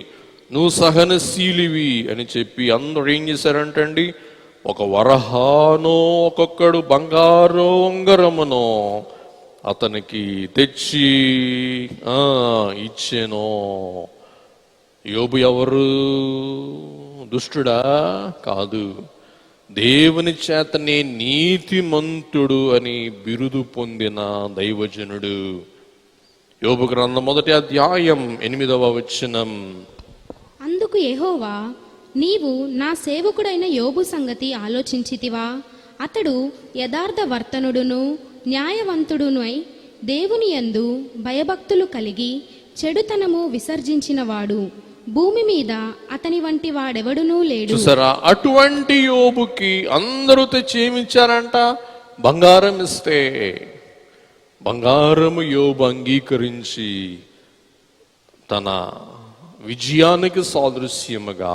నువ్వు సహనశీలివి అని చెప్పి అందరూ ఏం చేశారంటండి? ఒక వరహానో ఒక్కొక్కడు బంగారు ఉంగరమునో అతనికి తెచ్చి ఇచ్చెను. యోబు ఎవరు? దుష్టుడా? కాదు. దేవుని చేతనే నీతిమంతుడు అని బిరుదు పొందిన దైవజనుడు. యోబు గ్రంథం 1వ అధ్యాయం 8వ వచనం. అందుకు యెహోవా, నీవు నా సేవకుడైన యోబు సంగతి ఆలోచించితివా? అతడు యథార్థ వర్తనుడును న్యాయవంతుడునై దేవుని యందు భయభక్తులు కలిగి చెడుతనము విసర్జించినవాడు. భూమి మీద అతని వంటి వాడెవడునూ లేడు. చూసారా, అటువంటి యోబుకి అందరూ తెచ్చి ఏమిచ్చారంట? బంగారం ఇస్తే బంగారము యోబు అంగీకరించి తన విజయానికి సాదృశ్యముగా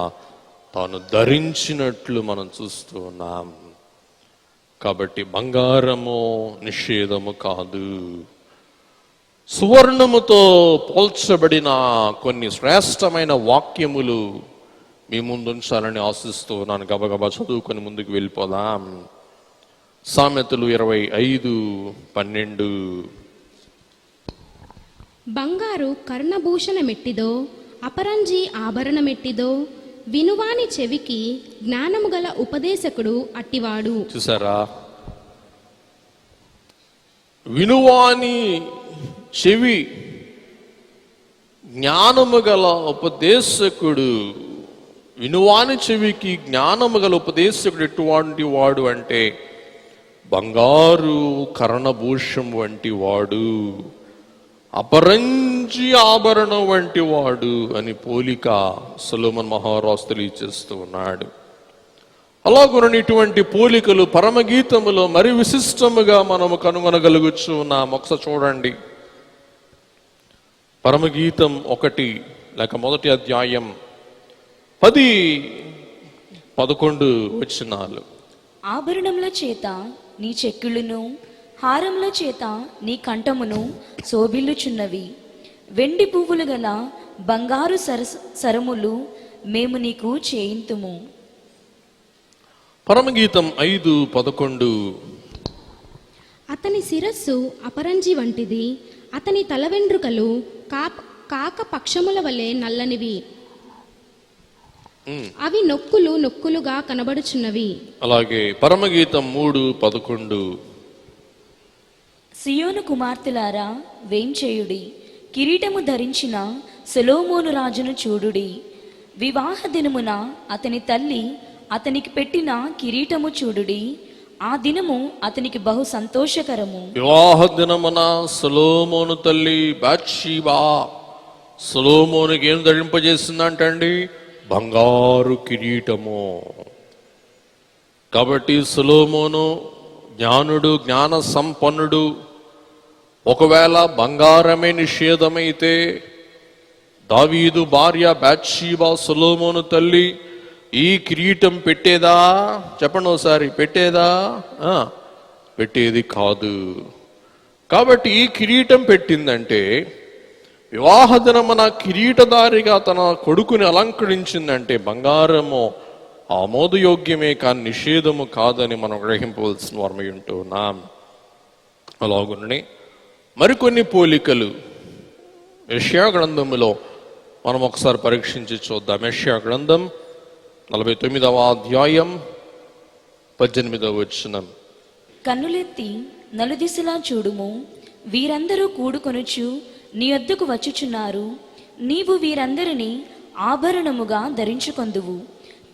తాను ధరించినట్లు మనం చూస్తూ ఉన్నాం. కాబట్టి బంగారము నిషేధము కాదు. సువర్ణముతో పోల్చబడిన కొన్ని శ్రేష్టమైన వాక్యములు మీ ముందుంచాలని ఆశిస్తూ ఉన్నాను. గబగబా చదువుకొని ముందుకు వెళ్ళిపోదాం. సామెతలు 25:12. బంగారు కర్ణభూషణమెట్టిదో అపరంజి ఆభరణమెట్టిదో వినువాని చెవికి జ్ఞానము గల ఉపదేశకుడు అట్టివాడు. చూసారా, వినువాని చెవి జ్ఞానము గల ఉపదేశకుడు. వినువాని చెవికి జ్ఞానము గల ఉపదేశకుడు ఎటువంటి వాడు అంటే బంగారు కర్ణభూషం వంటి వాడు, అపరంజి ఆభరణం వంటి వాడు అని పోలిక సొలొమోను మహారాజు తెలియజేస్తూ ఉన్నాడు. అలాగున ఇటువంటి పోలికలు పరమగీతములో మరి విశిష్టముగా మనము కనుగొనగలుగుచు ఉన్నాం. ఒకసారి చూడండి, పరమగీతం 1 లేక 1వ అధ్యాయం 10-11 వచనాలు. ఆభరణముల చేత నీ చెక్కులను, హారముల చేత నీ కంఠమును శోభిల్లుచున్నవి. వెండి పువ్వులు గల బంగారు సరములు మేము నీకు చేయింతుము. పరమగీతం 5:11. అతని శిరస్సు అపరంజి వంటిది, అతని తల వెండ్రుకలు కాక పక్షముల వలె నల్లనివి, అవి నొక్కులు నొక్కులుగా కనబడుచున్నవి. అలాగే పరమగీతం 3:11. సియోను కుమార్తెలారా వేంచేయుడి, కిరీటము ధరించిన సొలొమోను రాజును చూడుడి. వివాహ దినమున అతని తల్లి అతనికి పెట్టిన కిరీటము చూడుడి. ఆ దినము అతనికి బహు సంతోషకరము. వివాహ దినమున సొలొమోను తల్లి బత్షెబా సొలొమోనుకి ఏం ధరింపజేసిందంటండి? బంగారు కిరీటము. కాబట్టి సొలొమోను జ్ఞానుడు, జ్ఞాన సంపన్నుడు. ఒకవేళ బంగారమే నిషేధమైతే దావీదు భార్య బత్షెబా సొలొమోను తల్లి ఈ కిరీటం పెట్టేదా? చెప్పండి ఒకసారి, పెట్టేదా? పెట్టేది కాదు. కాబట్టి ఈ కిరీటం పెట్టిందంటే వివాహ దినమున కిరీటధారిగా తన కొడుకుని అలంకరించిందంటే బంగారము ఆమోదయోగ్యమే కానీ నిషేధము కాదని మనం గ్రహింపవలసిన వారమై ఉంటున్నాం. అలాగునే మరికొన్ని పోలికలు యెషయా గ్రంథములో మనం ఒకసారి పరీక్షించి చూద్దాం. యెషయా గ్రంథం 49వ అధ్యాయం 18వ వచనం. కన్నులెత్తి నలుదిశలా చూడుము, వీరందరూ కూడుకొనుచు నీ వద్దకు వచ్చుచున్నారు. నీవు వీరందరినీ ఆభరణముగా ధరించుకొందువు.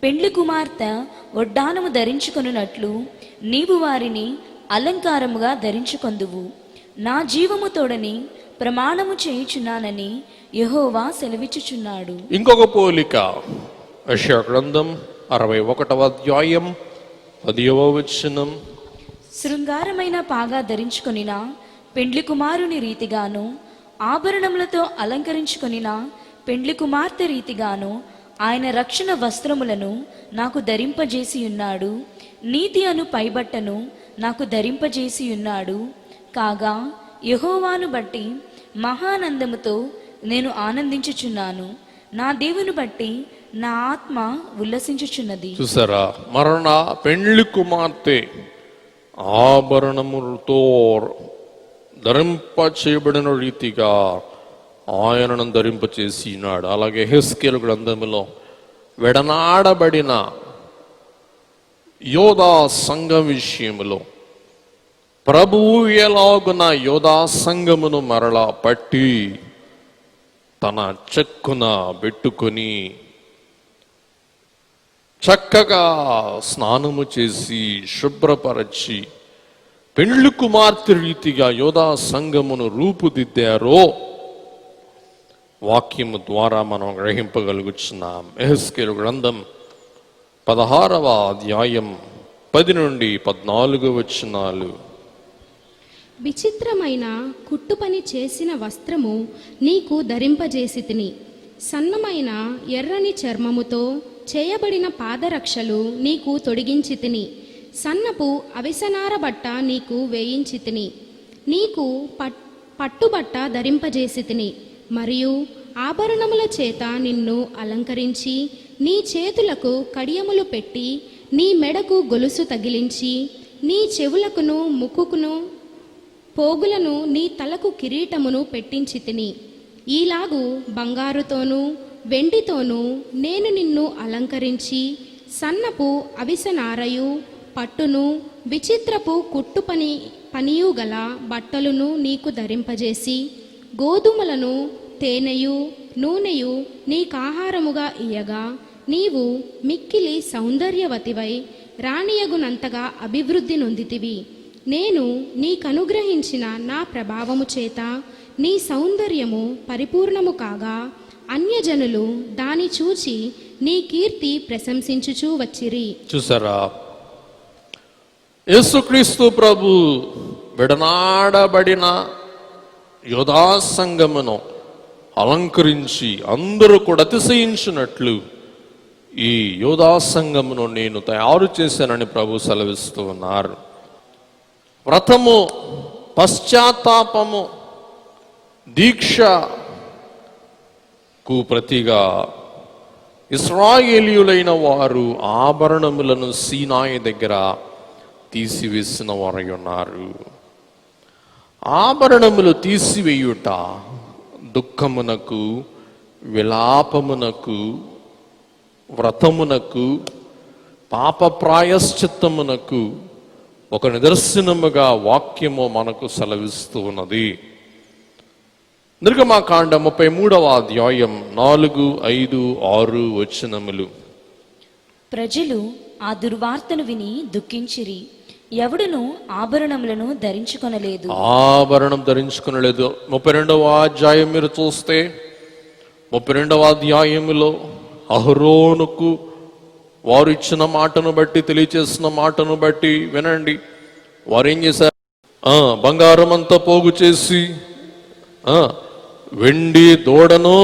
పెండ్లి కుమార్తె వడ్డానము ధరించుకొనున్నట్లు నీవు వారిని అలంకారముగా ధరించుకొందువు. నా జీవము తోడని ప్రమాణము చేయుచున్నానని యెహోవా సెలవిచ్చుచున్నాడు. ఇంకొక పోలిక యెషయా గ్రంథం 61వ అధ్యాయం 10వ వచనం. శృంగారమైన పాగా ధరించుకొనిన పెండ్లి కుమారుని రీతిగాను, ఆభరణములతో అలంకరించుకొనిన పెండ్లి కుమార్తె రీతిగాను ఆయన రక్షణ వస్త్రములను నాకు ధరింపజేసి ఉన్నాడు. నీతి అను పైబట్టను నాకు ధరింపజేసి ఉన్నాడు. కాగా యెహోవాను బట్టి మహానందముతో నేను ఆనందించుచున్నాను. నా దేవుని బట్టి నా ఆత్మ ఉల్లసించుచున్నది. చూసారా, మరణ పెండ్లి కుమార్తె ఆభరణములతో ధరింప చేయబడిన రీతిగా ఆయనను ధరింపచేసినాడు. అలాగే యెహెజ్కేలు గ్రంథములో వెడనాడబడిన యోధా సంఘం విషయములో ప్రభువు ఎలాగున యోధా సంఘమును మరలా పట్టి తన చెక్కున పెట్టుకొని చక్కగా స్నానము చేసి శుభ్రపరచి పెండ్లి కుమార్తె రీతిగా యోధా సంఘమును రూపుదిద్దారో వాక్యము ద్వారా మనం గ్రహింపగలుగుతున్నాం. యెహెజ్కేలు గ్రంథం 16వ అధ్యాయం 10 నుండి 14 వచనాలు. విచిత్రమైన కుట్టుపని చేసిన వస్త్రము నీకు ధరింపజేసితిని, సన్నమైన ఎర్రని చర్మముతో చేయబడిన పాదరక్షలు నీకు తొడిగించితిని, సన్నపు అవిసనార బట్ట నీకు వేయించితిని, నీకు పట్టుబట్ట ధరింపజేసితిని, మరియు ఆభరణముల చేత నిన్ను అలంకరించి, నీ చేతులకు కడియములు పెట్టి, నీ మెడకు గొలుసు తగిలించి, నీ చెవులకును ముక్కుకును పోగులను, నీ తలకు కిరీటమును పెట్టించితిని. ఈలాగు బంగారుతోనూ వెండితోనూ నేను నిన్ను అలంకరించి, సన్నపు అవిసనారయు పట్టును విచిత్రపు కుట్టు పనియు గల బట్టలను నీకు ధరింపజేసి, గోధుమలను తేనెయు నూనెయు నీకాహారముగా ఇయ్యగా, నీవు మిక్కిలి సౌందర్యవతివై రాణియగునంతగా అభివృద్ధి నొందితివి. నేను నీకనుగ్రహించిన నా ప్రభావము చేత నీ సౌందర్యము పరిపూర్ణము కాగా, అన్యజనులు దాని చూచి నీ కీర్తి ప్రశంసించుచూ వచ్చిరి. చూసారా, యేసుక్రీస్తు ప్రభు విడనాడబడిన యోధా సంఘమును అలంకరించి అందరూ కూడా అతిశయించినట్లు ఈ యోధా సంఘమును నేను తయారు చేశానని ప్రభు సెలవిస్తూ ఉన్నారు. వ్రతము, పశ్చాత్తాపము, దీక్షకు ప్రతిగా ఇశ్రాయేలీయులైన వారు ఆభరణములను సీనాయి దగ్గర తీసివేసిన వారై ఉన్నారు. ఆభరణములు తీసివేయుట దుఃఖమునకు, విలాపమునకు, వ్రతమునకు, పాప ప్రాయశ్చిత్తమునకు ఒక నిదర్శనముగా వాక్యము మనకు సెలవిస్తూ ఉన్నది. నిర్గమాకాండ 33వ అధ్యాయం 4, 5, 6 వచనములు. ప్రజలు ఆ దుర్వార్తను విని దుఃఖించిరి, ఎవడును ఆభరణములను ధరించుకొనలేదు. ఆభరణం ధరించుకొనలేదు. 32వ అధ్యాయం మీరు చూస్తే 32వ అధ్యాయములో అహరోనుకు వారు ఇచ్చిన మాటను బట్టి, తెలియచేసిన మాటను బట్టి వినండి, వారు ఏం చేశారు? బంగారం అంతా పోగు చేసి వెండి దూడను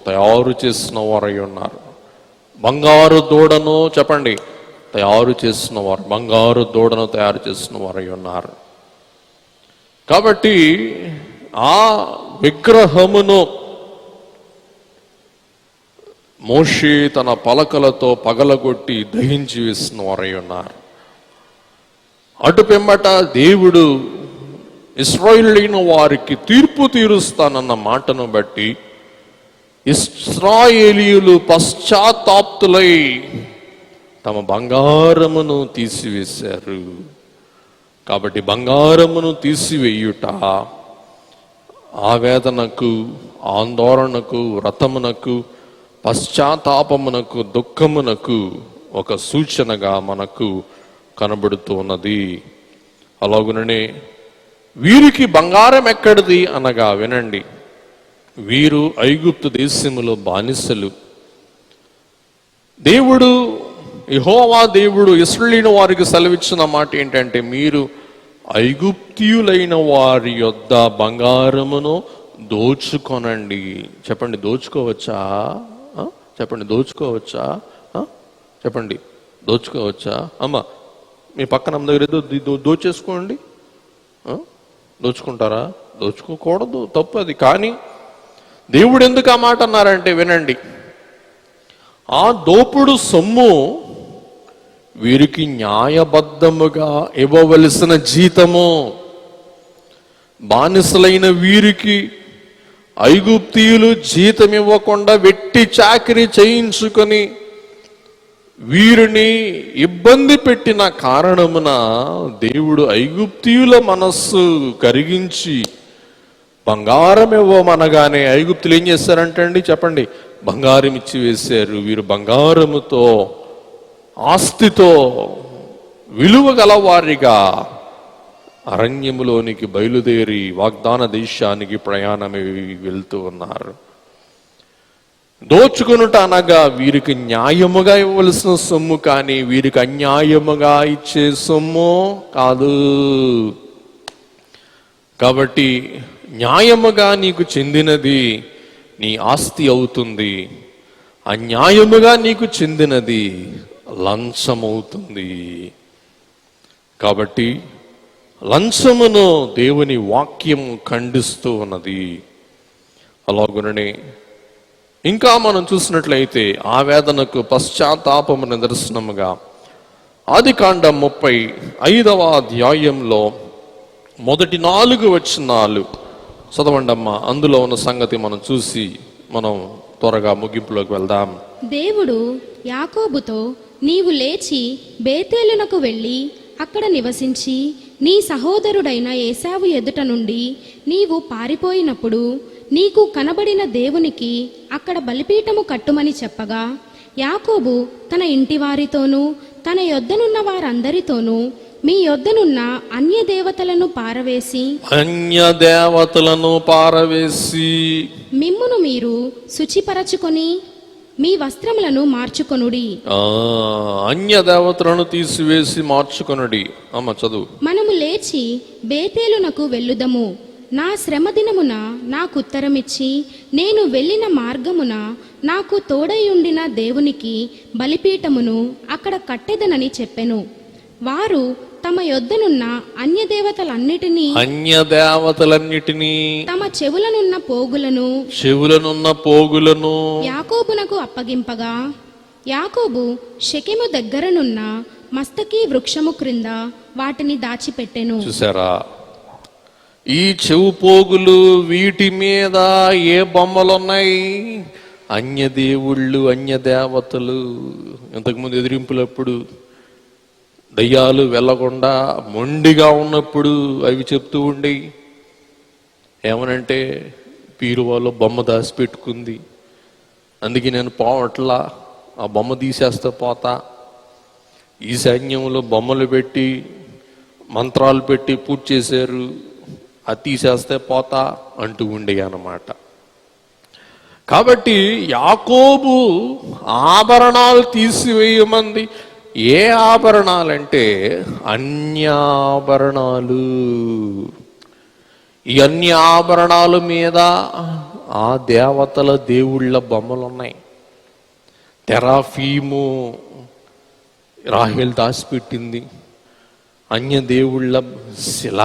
తయారు చేసిన వారై ఉన్నారు. బంగారు దూడను చెప్పండి తయారు చేసిన వారు, బంగారు దూడను తయారు చేసిన వారై ఉన్నారు. కాబట్టి ఆ విగ్రహమును మోషే తన పలకలతో పగలగొట్టి దహించి వేసిన వారై ఉన్నారు. అటు పిమ్మట దేవుడు ఇశ్రాయేలీయులైన వారికి తీర్పు తీరుస్తానన్న మాటను బట్టి ఇశ్రాయేలీయులు పశ్చాత్తాప్తులై తమ బంగారమును తీసివేశారు. కాబట్టి బంగారమును తీసివేయుట ఆవేదనకు, ఆందోళనకు, వ్రతమునకు, పశ్చాత్తాపమునకు, దుఃఖమునకు ఒక సూచనగా మనకు కనబడుతూ ఉన్నది. అలాగుననే వీరికి బంగారం ఎక్కడిది అనగా వినండి, వీరు ఐగుప్తు దేశములో బానిసలు. దేవుడు యెహోవా దేవుడు ఇశ్రాయేలీయుల వారికి సెలవిచ్చిన మాట ఏంటంటే, మీరు ఐగుప్తీయులైన వారి యొద్ద బంగారమును దోచుకొనండి. చెప్పండి, దోచుకోవచ్చా? చెప్పండి, దోచుకోవచ్చా? చెప్పండి, దోచుకోవచ్చా? అమ్మ మీ పక్కన దగ్గర దోచేసుకోండి. దోచుకుంటారా? దోచుకోకూడదు, తప్పు అది. కానీ దేవుడు ఎందుకు ఆ మాట అన్నారంటే వినండి, ఆ దోపుడు సొమ్ము వీరికి న్యాయబద్ధముగా ఇవ్వవలసిన జీతము. బానిసలైన వీరికి ఐగుప్తీయులు జీతం ఇవ్వకుండా వెట్టి చాకిరీ చేయించుకొని వీరిని ఇబ్బంది పెట్టిన కారణమున దేవుడు ఐగుప్తీయుల మనస్సు కరిగించి బంగారం ఇవ్వమనగానే ఐగుప్తులు ఏం చేశారంటండి? చెప్పండి, బంగారం ఇచ్చి వేశారు. వీరు అరణ్యములోనికి బయలుదేరి వాగ్దాన దేశానికి ప్రయాణమై వెళ్తూ ఉన్నారు. దోచుకొనుట అనగా వీరికి న్యాయముగా ఇవ్వవలసిన సొమ్ము, కానీ వీరికి అన్యాయముగా ఇచ్చే సొమ్ము కాదు. కాబట్టి న్యాయముగా నీకు చెందినది నీ ఆస్తి అవుతుంది, అన్యాయముగా నీకు చెందినది లంచమవుతుంది. కాబట్టి లంచమును దేవుని వాక్యం ఖండిస్తూ ఉన్నది. అలాగుననే ఇంకా మనం చూసినట్లయితే ఆ వేదనకు పశ్చాత్తాపము నిదర్శనముగా ఆదికాండం 35వ అధ్యాయంలో మొదటి 4 వచనాలు చదవండమ్మా. అందులో ఉన్న సంగతి మనం చూసి మనం త్వరగా ముగింపులోకి వెళ్దాం. దేవుడు యాకోబుతో, నీవు లేచి బేతేలునకు వెళ్ళి అక్కడ నివసించి నీ సహోదరుడైన ఏశావు ఎదుట నుండి నీవు పారిపోయినప్పుడు నీకు కనబడిన దేవునికి అక్కడ బలిపీఠము కట్టుమని చెప్పగా, యాకోబు తన ఇంటివారితోనూ తన యొద్దనున్న వారందరితోనూ మీ యొద్దనున్న అన్య దేవతలను పారవేసి మిమ్మును మీరు శుచిపరచుకొని మీ వస్త్రములను మార్చుకొనుడి. అన్య దేవతలను తీసివేసి మార్చుకొనుడి. అమ్మ చదువు. మనము లేచి బేతేలునకు వెళ్ళుదము. నా శ్రమ దినమున నాకు ఉత్తరమిచ్చి నేను వెళ్ళిన మార్గమున నాకు తోడైయుండిన దేవునికి బలిపీఠమును అక్కడ కట్టెదనని చెప్పెను. వారు తమ యొద్దనున్న అన్య దేవతలన్నిటినీ తమ చెవులనున్న పోగులను యాకోబునకు అప్పగింపగా, యాకోబు షెకెము దగ్గరనున్న మస్తకి వృక్షము క్రింద వాటిని దాచిపెట్టెను. చూసారా, ఈ చెవు పోగులు వీటి మీద ఏ బొమ్మలున్నాయి? అన్య దేవుళ్ళు, అన్య దేవతలు. ఇంతకుముందు ఎదిరింపులప్పుడు దయ్యాలు వెళ్ళకుండా మొండిగా ఉన్నప్పుడు అవి చెప్తూ ఉండి ఏమనంటే, పీరువాలో బొమ్మ దాచిపెట్టుకుంది, అందుకే నేను పోవట్లా, ఆ బొమ్మ తీసేస్తే పోతా. ఈ సైన్యంలో బొమ్మలు పెట్టి మంత్రాలు పెట్టి పూజ చేశారు, అది తీసేస్తే పోతా అంటూ ఉండే అన్నమాట. కాబట్టి యాకోబు ఆభరణాలు తీసివేయమంది. ఏ ఆభరణాలంటే అన్యాభరణాలు. ఈ అన్య ఆభరణాల మీద ఆ దేవతల దేవుళ్ళ బొమ్మలు ఉన్నాయి. తెరాఫీము రాహేల్ దాచిపెట్టింది, అన్య దేవుళ్ళ శిల.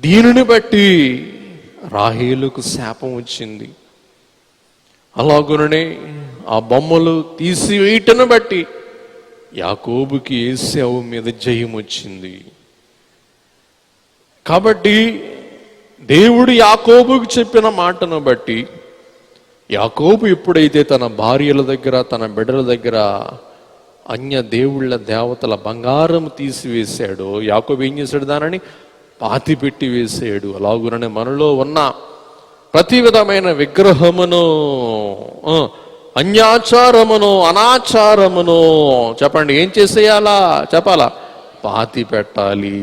దీనిని బట్టి రాహేలుకు శాపం వచ్చింది. అలాగుననే ఆ బొమ్మలు తీసివేయటను బట్టి యాకోబుకి ఏశావు మీద జయం వచ్చింది. కాబట్టి దేవుడు యాకోబుకు చెప్పిన మాటను బట్టి యాకోబు ఎప్పుడైతే తన భార్యల దగ్గర తన బిడ్డల దగ్గర అన్య దేవుళ్ళ దేవతల బంగారం తీసివేశాడో, యాకోబు ఏం చేశాడు? దానిని పాతిపెట్టి వేసాడు. అలాగుననే మనలో ఉన్న ప్రతి విధమైన విగ్రహమును, అన్యాచారమును, అనాచారమును చెప్పండి, ఏం చేసేయాలా? చెప్పాలా? పాతి పెట్టాలి.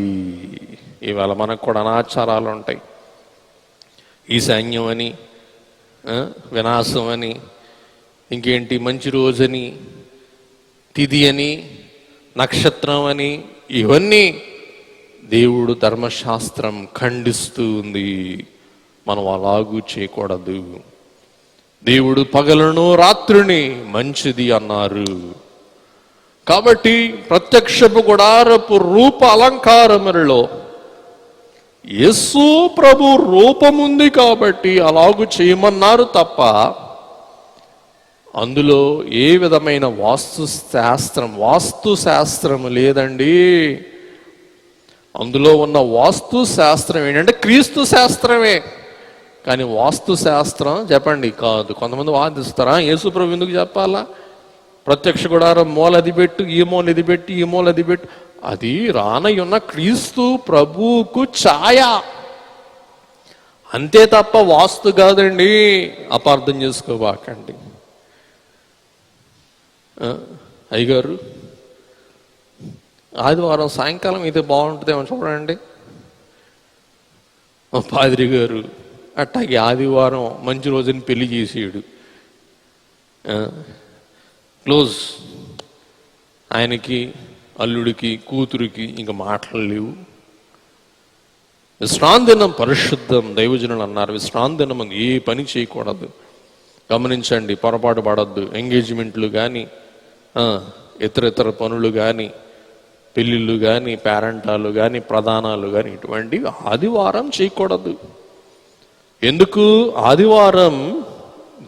ఇవాళ మనకు కూడా అనాచారాలు ఉంటాయి. ఈశాన్యం అని, వినాశం అని, ఇంకేంటి మంచి రోజని, తిథి అని, నక్షత్రం అని, ఇవన్నీ దేవుడు ధర్మశాస్త్రం ఖండిస్తూ ఉంది. మనం అలాగూ చేయకూడదు. దేవుడు పగలను రాత్రిని మంచిది అన్నారు. కాబట్టి ప్రత్యక్షపు గుడారపు రూప అలంకారములలో యేసు ప్రభు రూపముంది కాబట్టి అలాగూ చేయమన్నారు తప్ప అందులో ఏ విధమైన వాస్తు శాస్త్రం లేదండి. అందులో ఉన్న వాస్తు శాస్త్రం ఏంటంటే క్రీస్తు శాస్త్రమే, కానీ వాస్తు శాస్త్రం చెప్పండి కాదు. కొంతమంది వాదిస్తారా, యేసు ప్రభు ఎందుకు చెప్పాలా? ప్రత్యక్ష గుడారం మూల అది పెట్టు, ఈ మూల ఇది పెట్టి, ఈ మూల అది పెట్టు. అది రానయున్న క్రీస్తు ప్రభువుకు ఛాయ, అంతే తప్ప వాస్తు కాదండి. అపార్థం చేసుకోబాకండి. అయ్యగారు ఆదివారం సాయంకాలం అయితే బాగుంటుందేమో చూడండి. పాదిరి గారు అట్టాగే ఆదివారం మంచి రోజుని పెళ్లి చేసేయడు. క్లోజ్. ఆయనకి, అల్లుడికి, కూతురికి ఇంకా మాటలు లేవు. విశ్రాంతి దినం పరిశుద్ధం. దైవజనులు అన్నారు విశ్రాంతి దినం ఏ పని చేయకూడదు. గమనించండి, పొరపాటు పడద్దు. ఎంగేజ్మెంట్లు కానీ, ఇతర పనులు కానీ, పెళ్ళిళ్ళు కానీ, పేరంటాలు కానీ, ప్రధానాలు కానీ ఇటువంటి ఆదివారం చేయకూడదు. ఎందుకు? ఆదివారం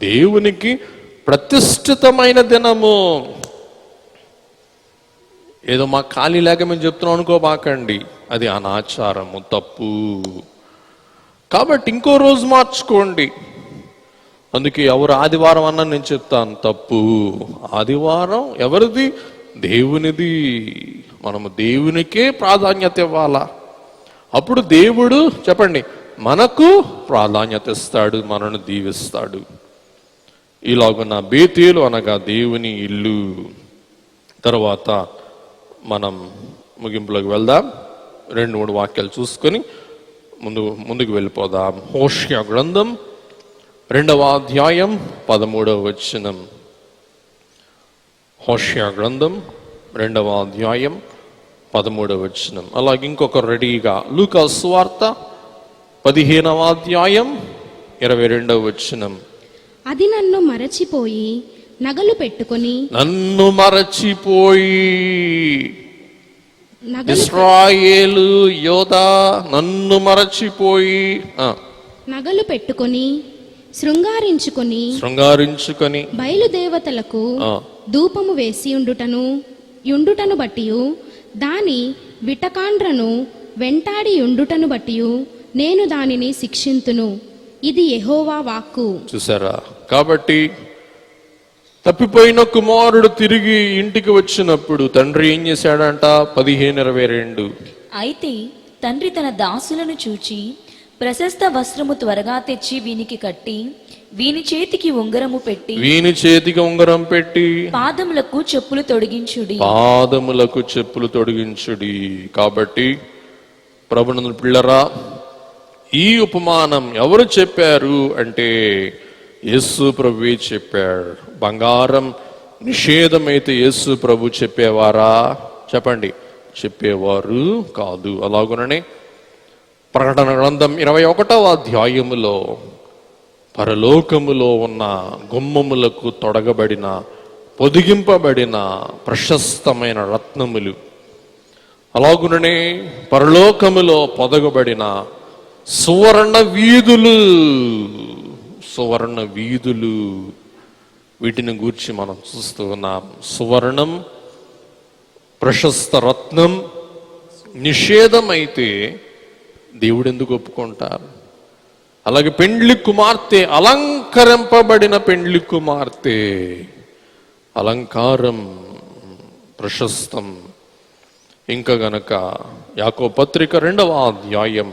దేవునికి ప్రతిష్ఠితమైన దినము. ఏదో మాకు ఖాళీ లేక మేము చెప్తున్నాం అనుకోబాకండి, అది అనాచారము, తప్పు. కాబట్టి ఇంకో రోజు మార్చుకోండి. అందుకే ఎవరు ఆదివారం అన్నా నేను చెప్తాను, తప్పు. ఆదివారం ఎవరిది? దేవునిది. మనము దేవునికే ప్రాధాన్యత ఇవ్వాలా. అప్పుడు దేవుడు చెప్పండి మనకు ప్రాధాన్యత ఇస్తాడు, మనను దీవిస్తాడు. ఇలాగున్న బేతేలు అనగా దేవుని ఇల్లు. తర్వాత మనం ముగింపులోకి వెళ్దాం. 2-3 వాక్యాలు చూసుకొని ముందుకు వెళ్ళిపోదాం. హోషేయ గ్రంథం 2వ అధ్యాయం 13వ వచనం. హోషేయ గ్రంథం 2వ అధ్యాయం 13వ వచనం. అలాగే ఇంకొక రెడీగా లూకా సువార్త 15వ అధ్యాయం 22వ వచనం. అది నన్ను మరచిపోయి నగలు పెట్టుకొని, నన్ను మరచిపోయి ఇశ్రాయేలు యోధా నన్ను మరచిపోయి నగలు పెట్టుకొని శృంగారించుకొని బయలుదేవతలకు ధూపము వేసి యుండుటను బట్టియు దాని విటకాండ్రను వెంటాడి యుండుటను బట్టియు నేను దానిని శిక్షింతును. ఇది యెహోవా వాక్కు. చూసారా? కాబట్టి తప్పిపోయిన కుమారుడు తిరిగి ఇంటికి వచ్చినప్పుడు తండ్రి ఏం చేశాడంట? 15:22. అయితే తండ్రి తన దాసులను చూచి ప్రశస్త వస్త్రము త్వరగా తెచ్చి వీనికి కట్టి వీని చేతికి ఉంగరం పెట్టి పాదములకు చెప్పులు తొడిగించుడి. కాబట్టి ప్రభునందు పిల్లరా, ఈ ఉపమానం ఎవరు చెప్పారు అంటే యేసు ప్రభువే చెప్పాడు. బంగారం నిషేధమైతే యేసు ప్రభు చెప్పేవారా? చెప్పండి, చెప్పేవారు కాదు. అలాగుననే ప్రకటన గ్రంథం 21వ అధ్యాయములో పరలోకములో ఉన్న గుమ్మములకు తొడగబడిన పొదిగింపబడిన ప్రశస్తమైన రత్నములు, అలాగుననే పరలోకములో పొదగబడిన సువర్ణ వీధులు వీటిని గూర్చి మనం చూస్తూ ఉన్నాం. సువర్ణం, ప్రశస్త రత్నం నిషేధమైతే దేవుడు ఎందుకు ఒప్పుకుంటారు? అలాగే పెండ్లి కుమార్తె, అలంకరింపబడిన పెండ్లి కుమార్తె, అలంకారం ప్రశస్తం. ఇంకా గనక యాకోబు పత్రిక 2వ అధ్యాయం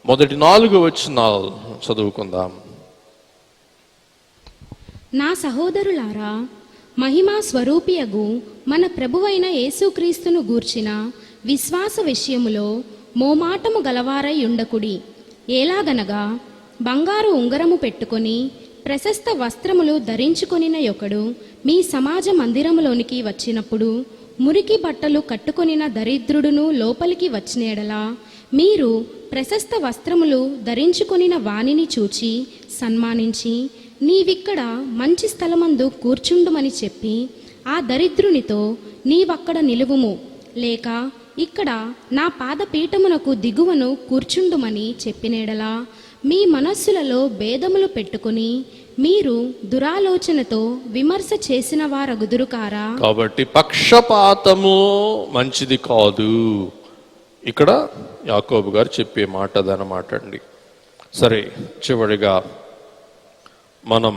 మొదటి 4 వచనాలు చదువుకుందాం. నా సహోదరులారా, మహిమా స్వరూపియగు మన ప్రభువైన యేసుక్రీస్తును గూర్చిన విశ్వాస విషయములో మోమాటము గలవారై ఉండకుడి. ఎలాగనగా బంగారు ఉంగరము పెట్టుకొని ప్రశస్త వస్త్రములు ధరించుకొనిన ఒకడు మీ సమాజ మందిరములోనికి వచ్చినప్పుడు మురికి బట్టలు కట్టుకొనిన దరిద్రుడును లోపలికి వచ్చినేడలా మీరు ప్రశస్త వస్త్రములు ధరించుకొనిన వానిని చూచి సన్మానించి నీవిక్కడ మంచి స్థలమందు కూర్చుండుమని చెప్పి ఆ దరిద్రునితో నీవక్కడ నిలువుము, లేక ఇక్కడ నా పాదపీఠమునకు దిగువను కూర్చుండుమని చెప్పినేడలా మీ మనస్సులలో భేదములు పెట్టుకుని మీరు దురాలోచనతో విమర్శ చేసిన వారగుదురు కారా? కాబట్టి పక్షపాతము మంచిది కాదు. ఇక్కడ యాకోబు గారు చెప్పే మాట అదనమాట అండి. సరే, చివరిగా మనం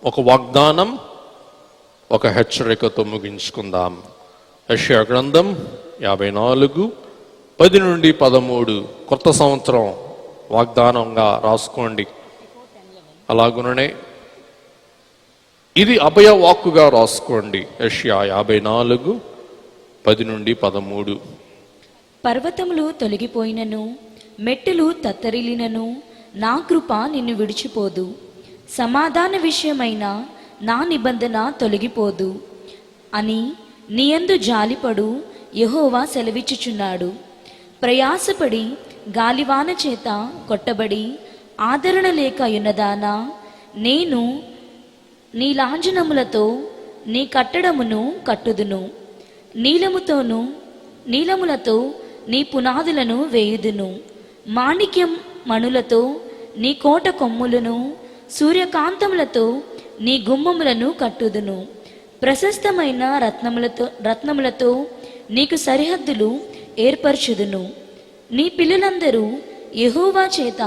ఒక వాగ్దానం, ఒక హెచ్చరికతో ముగించుకుందాం. యెషయా గ్రంథం 54:10-13 కొత్త సంవత్సరం వాగ్దానంగా రాసుకోండి. అలాగుననే ఇది అభయ వాక్కుగా రాసుకోండి. యెషయా 54 10-13. పర్వతములు తొలగిపోయినను, మెట్టులు తత్తరిల్లినను, నా కృప నిన్ను విడిచిపోదు. సమాధాన విషయమైన నా నిబంధన తొలగిపోదు అని నీయందు జాలిపడు యెహోవా సెలవిచ్చుచున్నాడు. ప్రయాసపడి గాలివాన చేత కొట్టబడి ఆదరణ లేక యున్నదానా, నేను నీ లాంఛనములతో నీ కట్టడమును కట్టుదును, నీలములతో నీ పునాదులను వేయుదును, మాణిక్యం మణులతో నీ కోట కొమ్ములను, సూర్యకాంతములతో నీ గుమ్మములను కట్టుదును, ప్రశస్తమైన రత్నములతో నీకు సరిహద్దులు ఏర్పరచుదును. నీ పిల్లలందరూ యెహోవా చేత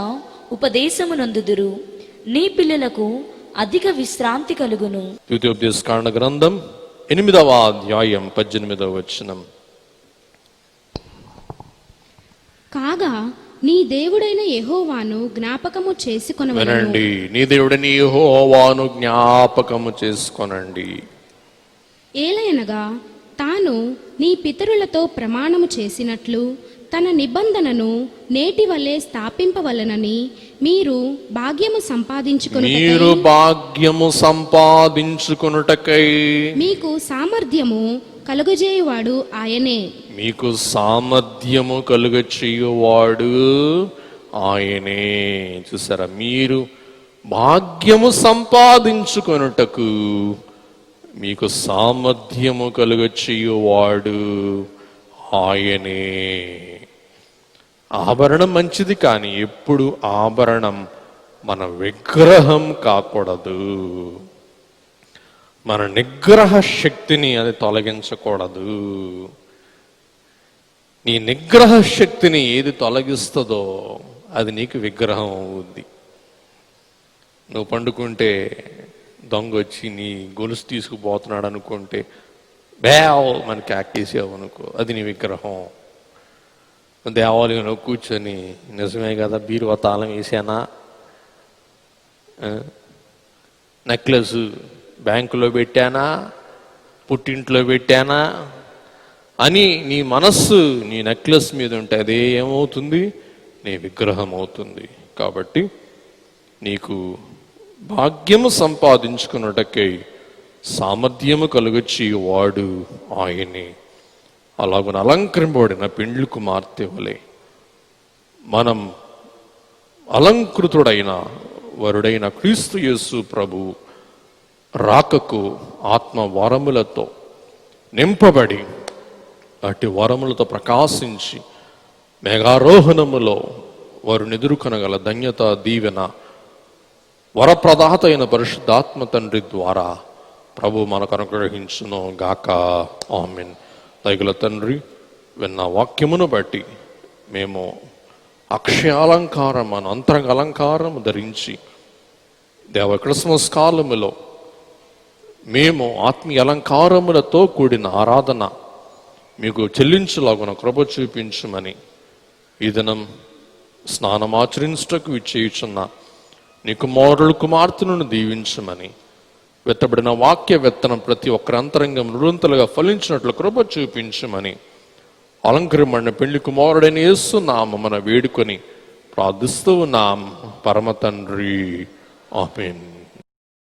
ఉపదేశమునందుదురు, నీ పిల్లలకు అధిక విశ్రాంతి కలుగును. ద్వితీయోపదేశకాండ గ్రంథం 8వ అధ్యాయం 18వ వచనం. కాగా నీ దేవుడైన యెహోవాను జ్ఞాపకము చేసుకొనవలెను. వినండి, నీ దేవుడని యెహోవాను జ్ఞాపకము చేసుకొనండి. ఏలయనగా తాను నీ పితరులతో ప్రమాణము చేసినట్లు తన నిబంధనను నేటి వలె స్థాపింపవలనని మీరు భాగ్యము సంపాదించుకొనుటకై మీకు సామర్థ్యము కలుగజేయువాడు ఆయనే. మీకు సామర్థ్యము కలుగచేయువాడు ఆయనే. చూసారా, మీరు భాగ్యము సంపాదించుకొనుటకు మీకు సామర్థ్యము కలుగచేయువాడు ఆయనే. ఆభరణం మంచిది, కానీ ఎప్పుడు ఆభరణం మన విగ్రహం కాకూడదు. మన నిగ్రహ శక్తిని అది తొలగించకూడదు. నీ నిగ్రహ శక్తిని ఏది తొలగిస్తుందో అది నీకు విగ్రహం అవుద్ది. నువ్వు పండుకుంటే దొంగ వచ్చి నీ గొలుసు తీసుకుపోతున్నాడు అనుకుంటే బేవ్ మనకి యాక్టేసావు అనుకో, అది నీ విగ్రహం. దేవాలయంలో కూర్చొని నిజమే కదా, బీరువా తాళం వేసానా, నెక్లెస్ బ్యాంకులో పెట్టానా, పుట్టింట్లో పెట్టానా అని నీ మనస్సు నీ నెక్లెస్ మీద ఉంటే అదే ఏమవుతుంది, నీ విగ్రహం అవుతుంది. కాబట్టి నీకు భాగ్యము సంపాదించుకున్నటకై సామర్థ్యము కలుగొచ్చి వాడు ఆయనే. అలాగున అలంకరింపబడిన పెండ్లి కుమార్తె వలె మనం అలంకృతుడైన వరుడైన క్రీస్తు యేసు ప్రభు రాకకు ఆత్మ వరములతో నింపబడి అటు వరములతో ప్రకాశించి మేఘారోహణములో వారు ఎదుర్కొనగల ధన్యత, దీవెన వరప్రదాత అయిన పరిశుద్ధాత్మ తండ్రి ద్వారా ప్రభు మనకు అనుగ్రహించును గాక. ఆమేన్. దయగల తండ్రి, విన్న వాక్యమును బట్టి మేము అక్షయాలంకారం మన అంతరంగ అలంకారం ధరించి దేవ క్రిస్మస్ కాలములో మేము ఆత్మీయ అలంకారములతో కూడిన ఆరాధన మీకు చెల్లించలాగున కృప చూపించమని ఈ దినం స్నానమాచరించుటకు ఇచ్చేయుచున్న నీ కుమార్తెను దీవించమని, వెత్తబడిన వాక్య విత్తనం ప్రతి ఒక్కరి అంతరంగం నిరంతరంగా ఫలించినట్లు కృప చూపించమని అలంకరింపబడిన పెళ్లి కుమారుడైన యేసు నామమున వేడుకొని ప్రార్థిస్తూ ఉన్నాం పరమ తండ్రి. ఆమేన్.